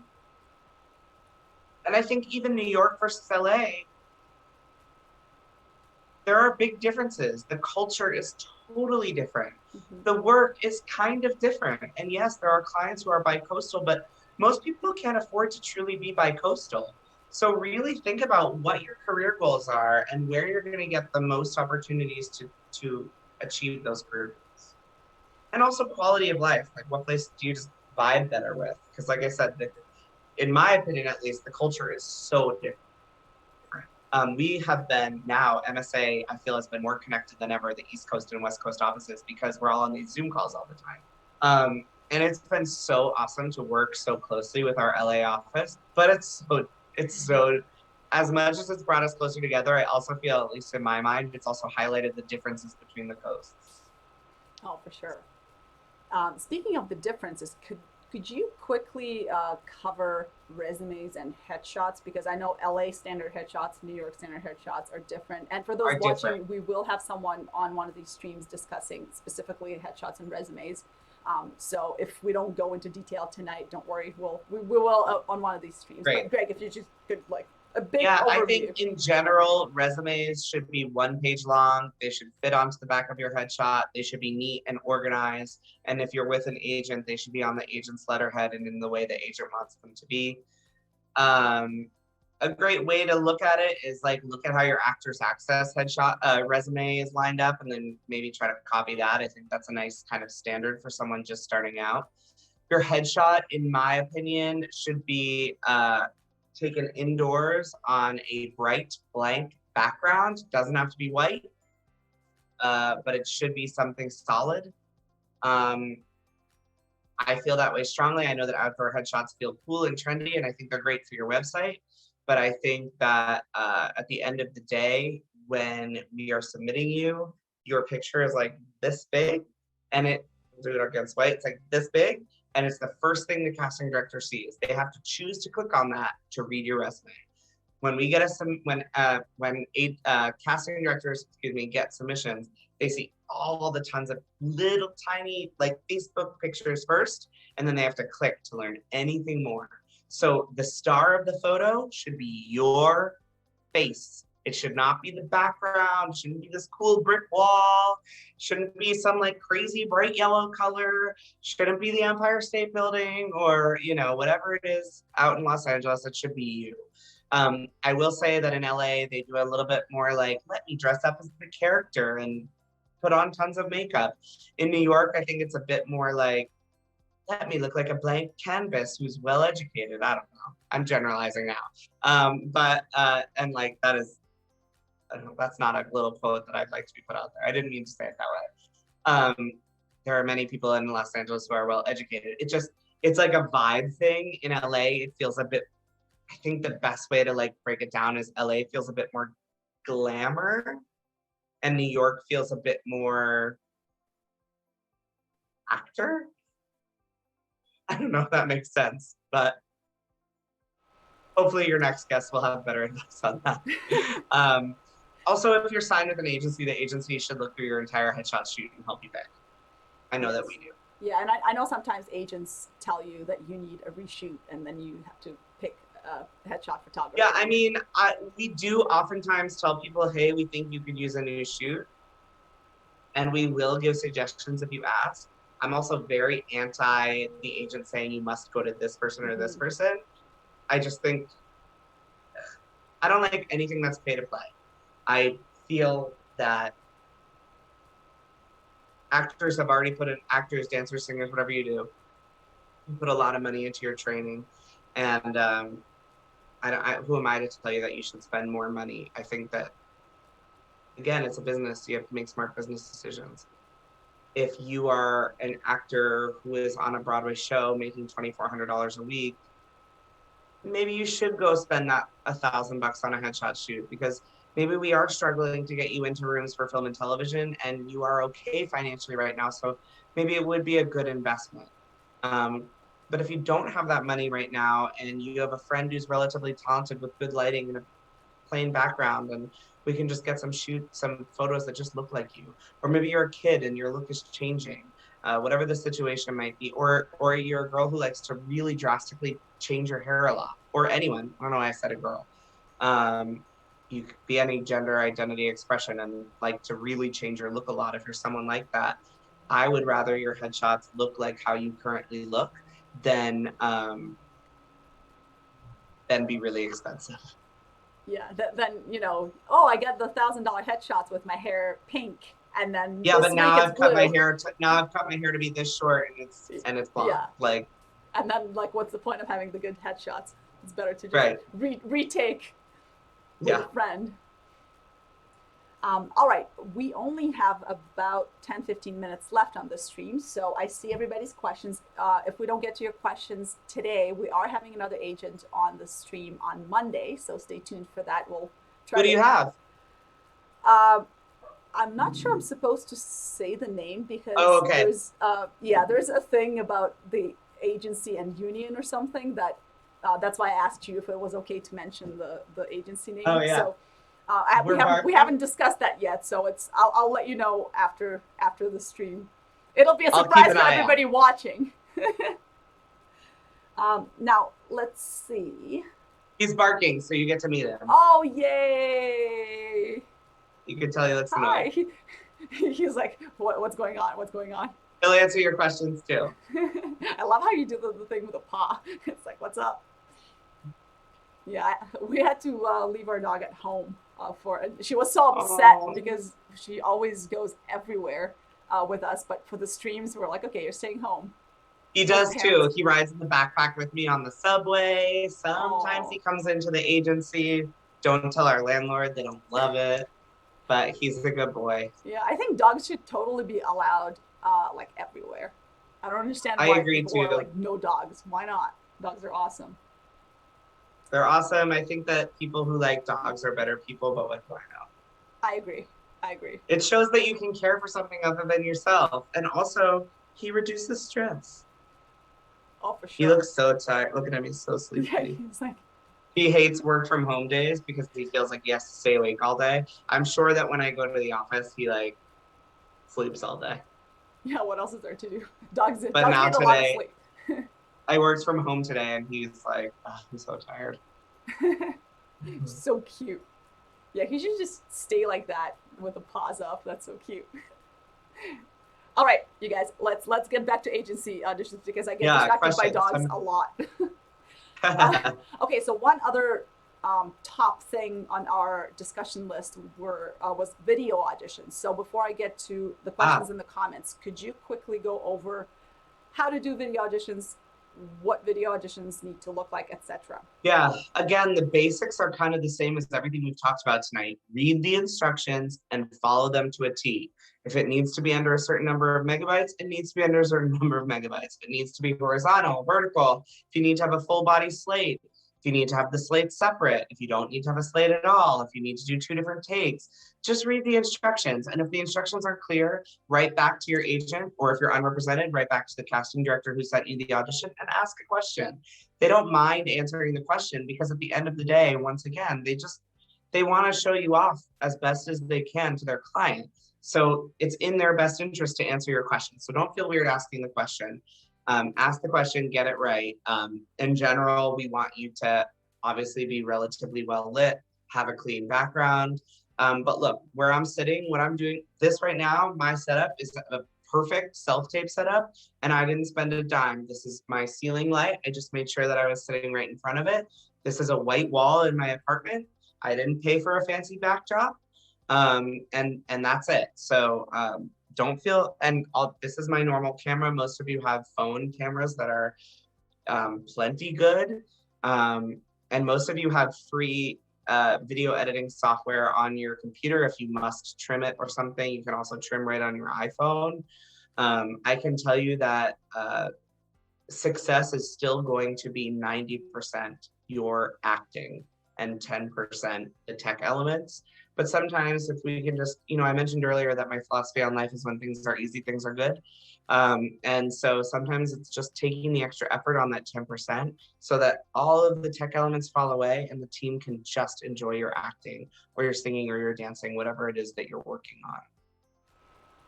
I think even New York versus LA, there are big differences. The culture is totally different. The work is kind of different. And yes, there are clients who are bi-coastal, but most people can't afford to truly be bi-coastal. So really think about what your career goals are and where you're going to get the most opportunities to achieve those career goals. And also quality of life. Like what place do you just vibe better with? Because like I said, in my opinion, at least, the culture is so different. We have been now, MSA, I feel, has been more connected than ever, the East Coast and West Coast offices, because we're all on these Zoom calls all the time. And it's been so awesome to work so closely with our LA office, but it's so, as much as it's brought us closer together, I also feel, at least in my mind, it's also highlighted the differences between the coasts. Oh, for sure. Speaking of the differences, could you quickly cover resumes and headshots? Because I know LA standard headshots, New York standard headshots are different. And for those watching, we will have someone on one of these streams discussing specifically headshots and resumes. So if we don't go into detail tonight, don't worry, we will on one of these streams. Great. But Greg, if you just could like a big overview. I think in general, resumes should be 1 page long. They should fit onto the back of your headshot. They should be neat and organized. And if you're with an agent, they should be on the agent's letterhead and in the way the agent wants them to be. A great way to look at it is like, look at how your Actors Access headshot resume is lined up, and then maybe try to copy that. I think that's a nice kind of standard for someone just starting out. Your headshot, in my opinion, should be taken indoors on a bright blank background. Doesn't have to be white, but it should be something solid. I feel that way strongly. I know that outdoor headshots feel cool and trendy, and I think they're great for your website. But I think that at the end of the day, when we are submitting you, your picture is like this big, and it, do it against white, it's like this big, and it's the first thing the casting director sees. They have to choose to click on that to read your resume. When we get casting directors, get submissions, they see all the tons of little tiny like Facebook pictures first, and then they have to click to learn anything more. So the star of the photo should be your face. It should not be the background. It shouldn't be this cool brick wall. Shouldn't be some like crazy bright yellow color. Shouldn't be the Empire State Building or, you know, whatever it is out in Los Angeles. It should be you. I will say that in LA, they do a little bit more like, let me dress up as the character and put on tons of makeup. In New York, I think it's a bit more like, let me look like a blank canvas who's well educated. I don't know. I'm generalizing now. And like that is, I don't know, that's not a little quote that I'd like to be put out there. I didn't mean to say it that way. There are many people in Los Angeles who are well educated. It's like a vibe thing. In LA, it feels a bit, I think the best way to like break it down is LA feels a bit more glamour, and New York feels a bit more actor. I don't know if that makes sense, but hopefully your next guest will have better advice on that. Also, if you're signed with an agency, the agency should look through your entire headshot shoot and help you pick. I know that we do. Yeah, and I know sometimes agents tell you that you need a reshoot, and then you have to pick a headshot photographer. Yeah, I mean, we do oftentimes tell people, hey, we think you could use a new shoot. And we will give suggestions if you ask. I'm also very anti the agent saying you must go to this person or this person. I just think, I don't like anything that's pay to play. I feel that actors have already put in, actors, dancers, singers, whatever you do, you put a lot of money into your training. And who am I to tell you that you should spend more money? I think that, again, it's a business. You have to make smart business decisions. If you are an actor who is on a Broadway show making $2,400 a week, maybe you should go spend that $1,000 on a headshot shoot, because maybe we are struggling to get you into rooms for film and television, and you are okay financially right now. So maybe it would be a good investment. But if you don't have that money right now, and you have a friend who's relatively talented with good lighting and a plain background, and we can just get some photos that just look like you. Or maybe you're a kid and your look is changing, whatever the situation might be. Or you're a girl who likes to really drastically change your hair a lot. Or anyone, I don't know why I said a girl. You could be any gender identity expression and like to really change your look a lot. If you're someone like that, I would rather your headshots look like how you currently look than be really expensive. Yeah, then, you know, oh, I get the $1,000 headshots with my hair pink, and then yeah, but now I've cut my hair. Now I've cut my hair to be this short, and it's blonde. Yeah. Like, and then like, what's the point of having the good headshots? It's better to just retake with Yeah. a friend. All right, we only have about 10-15 minutes left on the stream, so I see everybody's questions. If we don't get to your questions today, we are having another agent on the stream on Monday, so stay tuned for that. We'll try What do you have? I'm not sure I'm supposed to say the name because Oh, okay. there's a thing about the agency and union or something that's why I asked you if it was okay to mention the agency name. Oh, yeah. So we We're haven't discussed that yet, so I'll let you know after the stream. It'll be a I'll keep surprise an for eye everybody watching. Now let's see. He's barking, so you get to meet him. Oh, yay! You can tell he looks Hi. annoyed. He's like, what's going on? What's going on? He'll answer your questions too. I love how you do the thing with a paw. It's like, what's up? Yeah, we had to leave our dog at home she was so upset because she always goes everywhere with us. But for the streams, we're like, okay, you're staying home. He does too. He rides in the backpack with me on the subway. Sometimes he comes into the agency. Don't tell our landlord, they don't love it. But he's a good boy. Yeah, I think dogs should totally be allowed like everywhere. I don't understand why people are like, no dogs. Why not? Dogs are awesome. They're awesome. I think that people who like dogs are better people, but what do I know? I agree. It shows that you can care for something other than yourself. And also, he reduces stress. Oh, for sure. He looks so tired. Looking at me, so sleepy. Yeah, he's like... He hates work from home days because he feels like he has to stay awake all day. I'm sure that when I go to the office, he like sleeps all day. Yeah, what else is there to do? Dogs need now a lot of sleep. I worked from home today and he's like, oh, I'm so tired. So cute. Yeah, he should just stay like that with the paws up. That's so cute. All right, you guys, let's get back to agency auditions because I get distracted by dogs a lot. Okay, so one other top thing on our discussion list was video auditions. So before I get to the questions in the comments, could you quickly go over how to do video auditions, what video auditions need to look like, etc.? Yeah, again, the basics are kind of the same as everything we've talked about tonight. Read the instructions and follow them to a T. If it needs to be under a certain number of megabytes, it needs to be under a certain number of megabytes. It needs to be horizontal, vertical. If you need to have a full body slate, if you need to have the slate separate, if you don't need to have a slate at all, if you need to do 2 different takes, just read the instructions. And if the instructions are clear, write back to your agent, or if you're unrepresented, write back to the casting director who sent you the audition and ask a question. They don't mind answering the question because at the end of the day, once again, they want to show you off as best as they can to their client. So it's in their best interest to answer your question. So don't feel weird asking the question. Ask the question, get it right. In general, we want you to obviously be relatively well lit, have a clean background. But look, where I'm sitting, what I'm doing, this right now, my setup is a perfect self-tape setup, and I didn't spend a dime. This is my ceiling light. I just made sure that I was sitting right in front of it. This is a white wall in my apartment. I didn't pay for a fancy backdrop. And that's it. So don't feel, this is my normal camera. Most of you have phone cameras that are plenty good. And most of you have free video editing software on your computer. If you must trim it or something, you can also trim right on your iPhone. I can tell you that success is still going to be 90% your acting and 10% the tech elements. But sometimes if we can just, I mentioned earlier that my philosophy on life is when things are easy, things are good. And so sometimes it's just taking the extra effort on that 10% so that all of the tech elements fall away and the team can just enjoy your acting or your singing or your dancing, whatever it is that you're working on.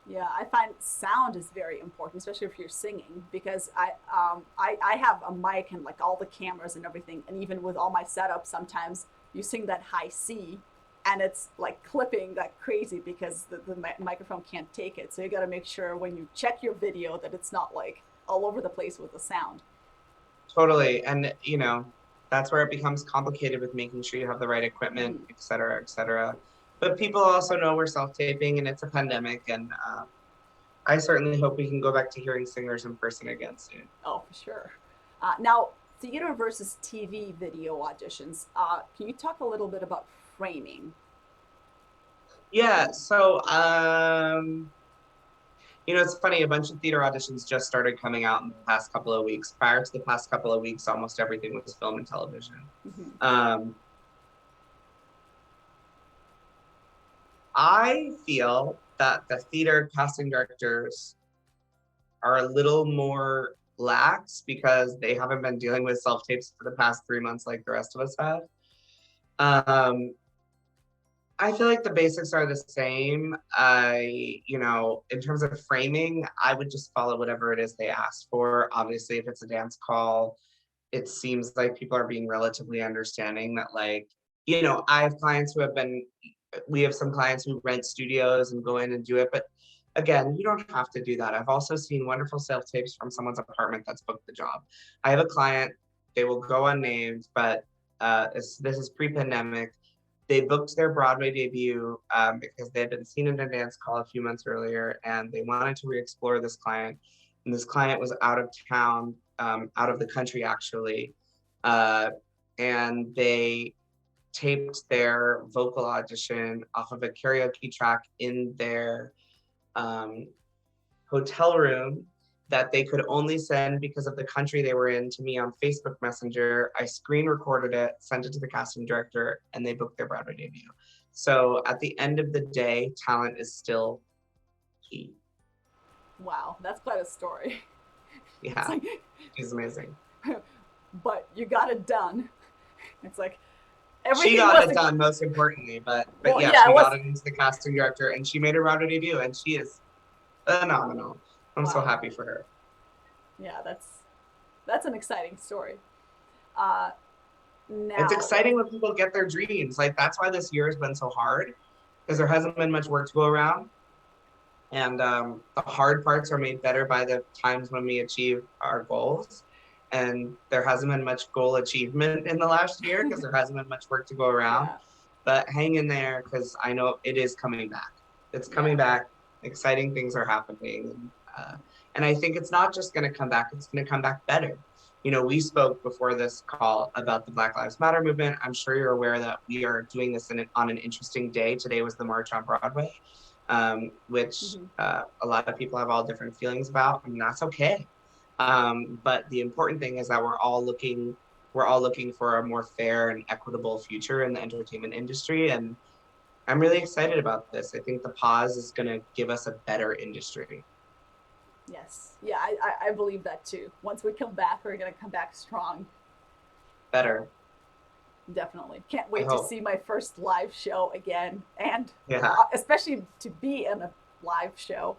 Yeah, I find sound is very important, especially if you're singing, because I have a mic and like all the cameras and everything, and even with all my setup, sometimes you sing that high C and it's like clipping like crazy because the microphone can't take it. So you got to make sure when you check your video that it's not like all over the place with the sound. Totally. And that's where it becomes complicated with making sure you have the right equipment, et cetera, et cetera. But people also know we're self-taping and it's a pandemic, and I certainly hope we can go back to hearing singers in person again soon. Oh, for sure. Now, theater versus TV video auditions. Can you talk a little bit about framing? Yeah, so it's funny, a bunch of theater auditions just started coming out in the past couple of weeks. Prior to the past couple of weeks, almost everything was film and television. Mm-hmm. I feel that the theater casting directors are a little more lax because they haven't been dealing with self-tapes for the past 3 months like the rest of us have. I feel like the basics are the same. In terms of framing, I would just follow whatever it is they asked for. Obviously, if it's a dance call, it seems like people are being relatively understanding that, I have clients who we have some clients who rent studios and go in and do it. But again, you don't have to do that. I've also seen wonderful self-tapes from someone's apartment that's booked the job. I have a client, they will go unnamed, but this is pre-pandemic. They booked their Broadway debut because they had been seen in a dance call a few months earlier, and they wanted to re-explore this client. And this client was out of town, out of the country actually, and they taped their vocal audition off of a karaoke track in their hotel room that they could only send because of the country they were in to me on Facebook Messenger. I screen recorded it, sent it to the casting director, and they booked their Broadway debut. So at the end of the day, talent is still key. Wow, that's quite a story. Yeah, she's amazing. But you got it done. It's like she got it done, most importantly, but she got it into the casting director, and she made her Broadway debut, and she is phenomenal. I'm so happy for her. Yeah, that's an exciting story. It's exciting when people get their dreams. Like, that's why this year has been so hard, because there hasn't been much work to go around. And the hard parts are made better by the times when we achieve our goals. And there hasn't been much goal achievement in the last year because there hasn't been much work to go around. Yeah. But hang in there, because I know it is coming back. It's coming back. Exciting things are happening. And I think it's not just going to come back, it's going to come back better. We spoke before this call about the Black Lives Matter movement. I'm sure you're aware that we are doing this on an interesting day. Today was the March on Broadway, which a lot of people have all different feelings about, and that's okay. But the important thing is that we're all looking for a more fair and equitable future in the entertainment industry. And I'm really excited about this. I think the pause is going to give us a better industry. Yes. Yeah, I believe that too. Once we come back, we're going to come back strong. Better. Definitely. Can't wait to see my first live show again. And especially to be in a live show.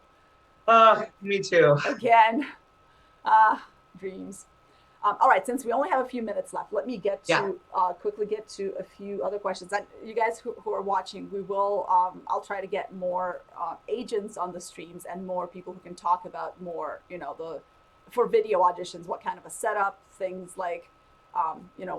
Me too. Again. Dreams. All right, since we only have a few minutes left, let me quickly get to a few other questions. And you guys who are watching, we will, I'll try to get more agents on the streams and more people who can talk about more, for video auditions, what kind of a setup, things like,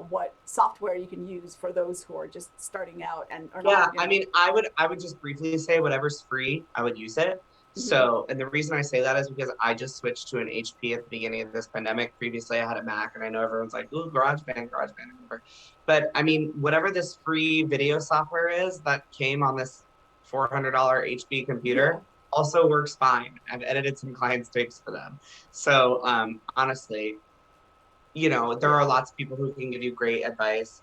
what software you can use for those who are just starting out and are not. I mean, I would just briefly say whatever's free, I would use it. So, and the reason I say that is because I just switched to an HP at the beginning of this pandemic. Previously, I had a Mac, and I know everyone's like, ooh, GarageBand. But I mean, whatever this free video software is that came on this $400 HP computer also works fine. I've edited some clients' tapes for them. So honestly, there are lots of people who can give you great advice.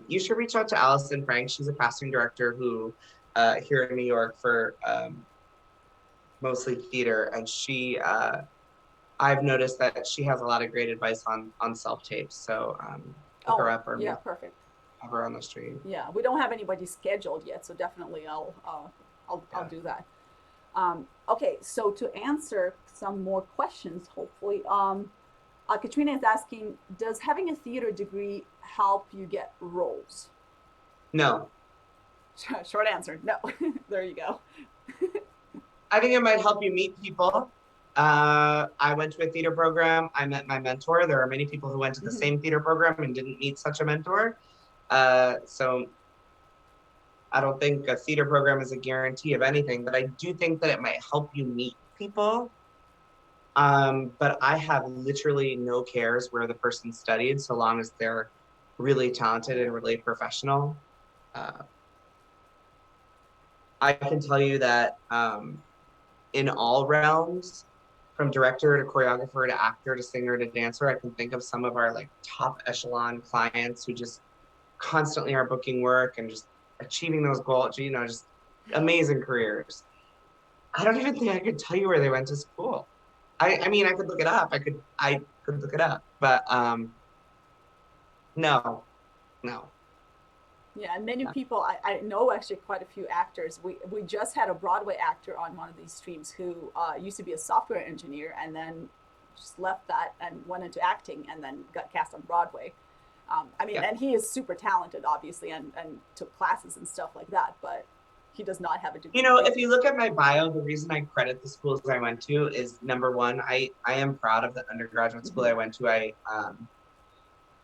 You should reach out to Allison Frank. She's a casting director who here in New York for mostly theater, and she I've noticed that she has a lot of great advice on self-tapes. So look her up, or perfect. Have her on the stream. Yeah, we don't have anybody scheduled yet, so definitely I'll do that. Okay, so to answer some more questions, hopefully, Katrina is asking, does having a theater degree help you get roles? No. Short answer, no. There you go. I think it might help you meet people. I went to a theater program. I met my mentor. There are many people who went to the same theater program and didn't meet such a mentor. So I don't think a theater program is a guarantee of anything, but I do think that it might help you meet people. But I have literally no cares where the person studied, so long as they're really talented and really professional. I can tell you that in all realms, from director to choreographer to actor to singer to dancer, I can think of some of our like top echelon clients who just constantly are booking work and just achieving those goals, you know, just amazing careers. I don't even think I could tell you where they went to school. I mean, I could look it up. I could look it up, but no, no. Yeah, and many people, I know actually quite a few actors. We just had a Broadway actor on one of these streams who used to be a software engineer and then just left that and went into acting and then got cast on Broadway. I mean, Yeah. and he is super talented, obviously, and took classes and stuff like that, but he does not have a You degree. know, if you look at my bio, the reason I credit the schools I went to is number one, I am proud of the undergraduate school Mm-hmm. I went to. I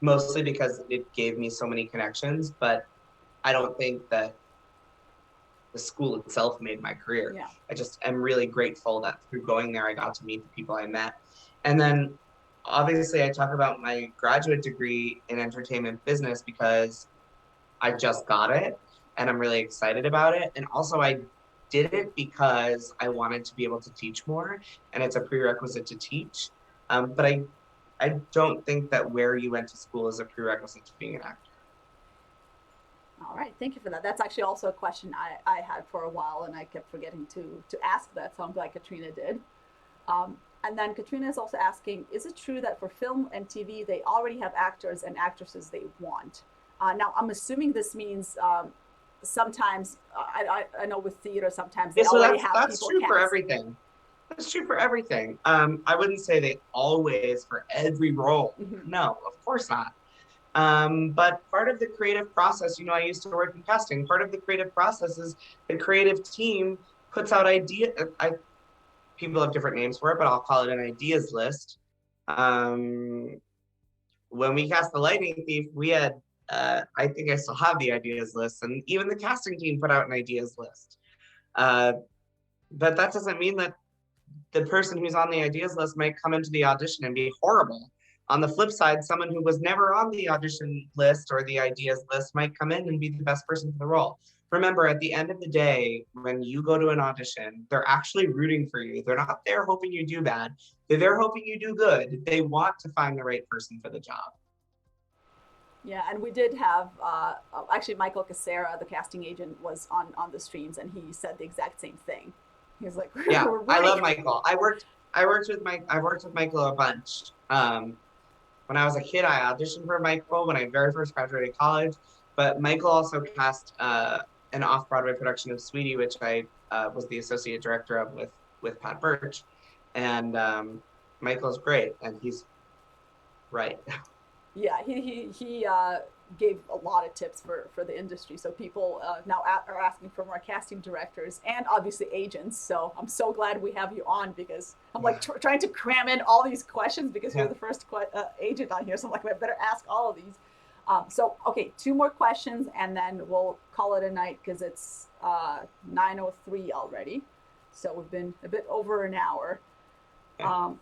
mostly because it gave me so many connections, but I don't think that the school itself made my career. Yeah. I just am really grateful that through going there, I got to meet the people I met. And then obviously, I talk about my graduate degree in entertainment business because I just got it and I'm really excited about it. And also, I did it because I wanted to be able to teach more, and it's a prerequisite to teach. But I don't think that where you went to school is a prerequisite to being an actor. All right, thank you for that. That's actually also a question I had for a while, and I kept forgetting to ask that, so I'm glad Katrina did. And then Katrina is also asking, is it true that for film and TV, they already have actors and actresses they want? Now, I'm assuming this means sometimes, I know with theater, sometimes they Yeah, so already that's have that's people true for cast. everything. That's true for everything. I wouldn't say they always for every role. Mm-hmm. No, of course not. But part of the creative process, you know, I used to work in casting. Part of the creative process is the creative team puts out people have different names for it, but I'll call it an ideas list. Um, when we cast the Lightning Thief, we had, I think I still have the ideas list, and even the casting team put out an ideas list. Uh, but that doesn't mean that the person who's on the ideas list might come into the audition and be horrible. On the flip side, someone who was never on the audition list or the ideas list might come in and be the best person for the role. Remember, at the end of the day, when you go to an audition, they're actually rooting for you. They're not there hoping you do bad. They're there hoping you do good. They want to find the right person for the job. Yeah, and we did have actually Michael Casera, the casting agent, was on the streams, and he said the exact same thing. He was like, Yeah, "We're I love rooting." Michael. I worked with Michael a bunch. When I was a kid, I auditioned for Michael when I very first graduated college. But Michael also cast an off-Broadway production of Sweetie, which I was the associate director of with Pat Birch. And Michael's great, and he's right. Yeah, he gave a lot of tips for the industry. So people now are asking for more casting directors and obviously agents. So I'm so glad we have you on because I'm like trying to cram in all these questions because you're Yeah. the first agent on here. So I'm like, I better ask all of these. So okay, two more questions and then we'll call it a night because it's 9:03 already. So we've been a bit over an hour. Yeah. Um,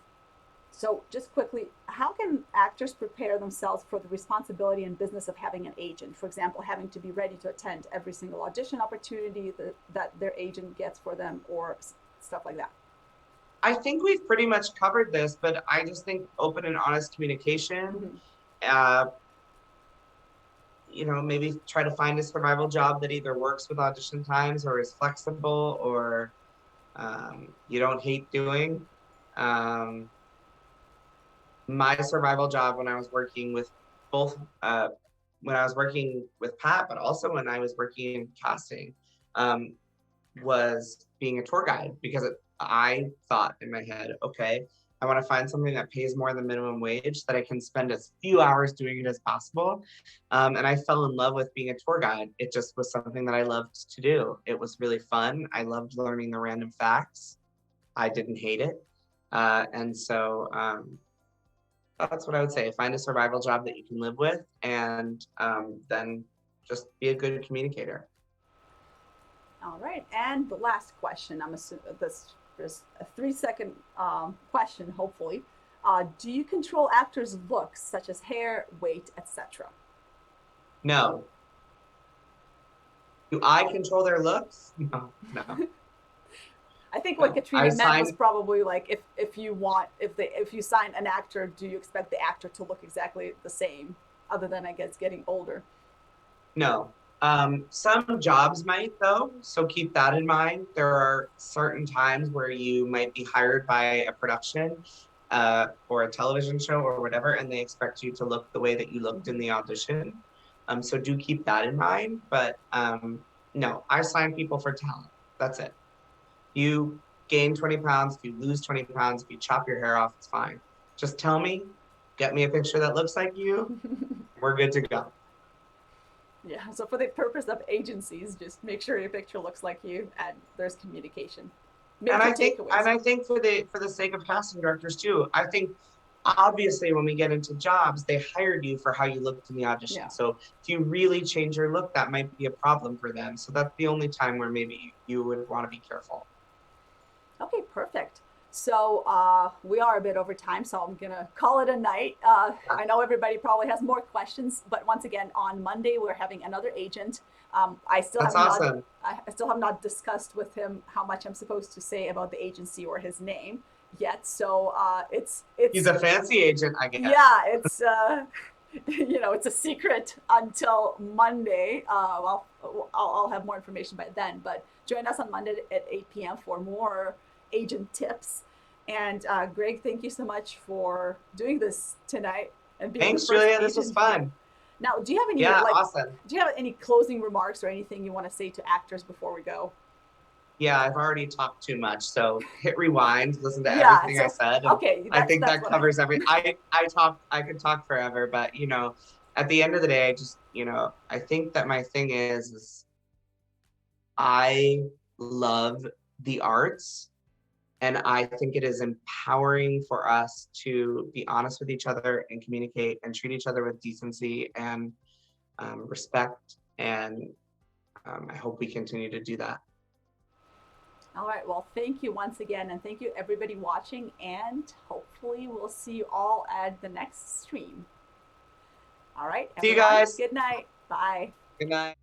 so, just quickly, how can actors prepare themselves for the responsibility and business of having an agent? For example, having to be ready to attend every single audition opportunity that their agent gets for them, or stuff like that. I think we've pretty much covered this, but I just think open and honest communication. Mm-hmm. Uh, you know, maybe try to find a survival job that either works with audition times or is flexible or you don't hate doing. Um, my survival job when I was working with both, when I was working with Pat, but also when I was working in casting, um, was being a tour guide because I thought in my head, okay, I want to find something that pays more than minimum wage that I can spend as few hours doing it as possible. And I fell in love with being a tour guide. It just was something that I loved to do. It was really fun. I loved learning the random facts. I didn't hate it. And so that's what I would say. Find a survival job that you can live with and then just be a good communicator. All right, and the last question. I'm assuming this is a 3 second question. Hopefully, do you control actors' looks, such as hair, weight, etc.? No, Do I control their looks? No, no, I think what no. I Katrina meant was sign. probably like if you sign an actor, do you expect the actor to look exactly the same, other than I guess getting older? No. Some jobs might though, so keep that in mind. There are certain times where you might be hired by a production or a television show or whatever, and they expect you to look the way that you looked in Mm-hmm. the audition. So do keep that in mind. But no, I sign people for talent. That's it. You gain 20 pounds, if you lose 20 pounds, if you chop your hair off, it's fine. Just tell me, get me a picture that looks like you, we're good to go. Yeah. So for the purpose of agencies, just make sure your picture looks like you, and there's communication. And Major takeaways. I think for the sake of casting directors too, I think obviously when we get into jobs, they hired you for how you looked in the audition. Yeah. So if you really change your look, that might be a problem for them. So that's the only time where maybe you would want to be careful. Okay, perfect. So we are a bit over time, so I'm gonna call it a night. I know everybody probably has more questions, but once again, on Monday we're having another agent. That's awesome. I still have not discussed with him how much I'm supposed to say about the agency or his name yet. So He's it's a fancy agent, I guess. yeah, it's it's a secret until Monday. I'll have more information by then. But join us on Monday at 8 p.m. for more agent tips. And Greg, thank you so much for doing this tonight and being the Thanks, first Julia. This was agent here. fun. Now, do you have any Yeah, like, awesome. do you have any closing remarks or anything you want to say to actors before we go? Yeah, I've already talked too much. So hit rewind, listen to Yeah. everything I So said, and okay, I that's think that's that what I. covers I could talk forever, but at the end of the day, I just, I think that my thing is I love the arts, and I think it is empowering for us to be honest with each other and communicate and treat each other with decency and respect. And I hope we continue to do that. All right. Well, thank you once again, and thank you everybody watching. And hopefully, we'll see you all at the next stream. All right, See you everyone. guys. Good night. Bye. Good night.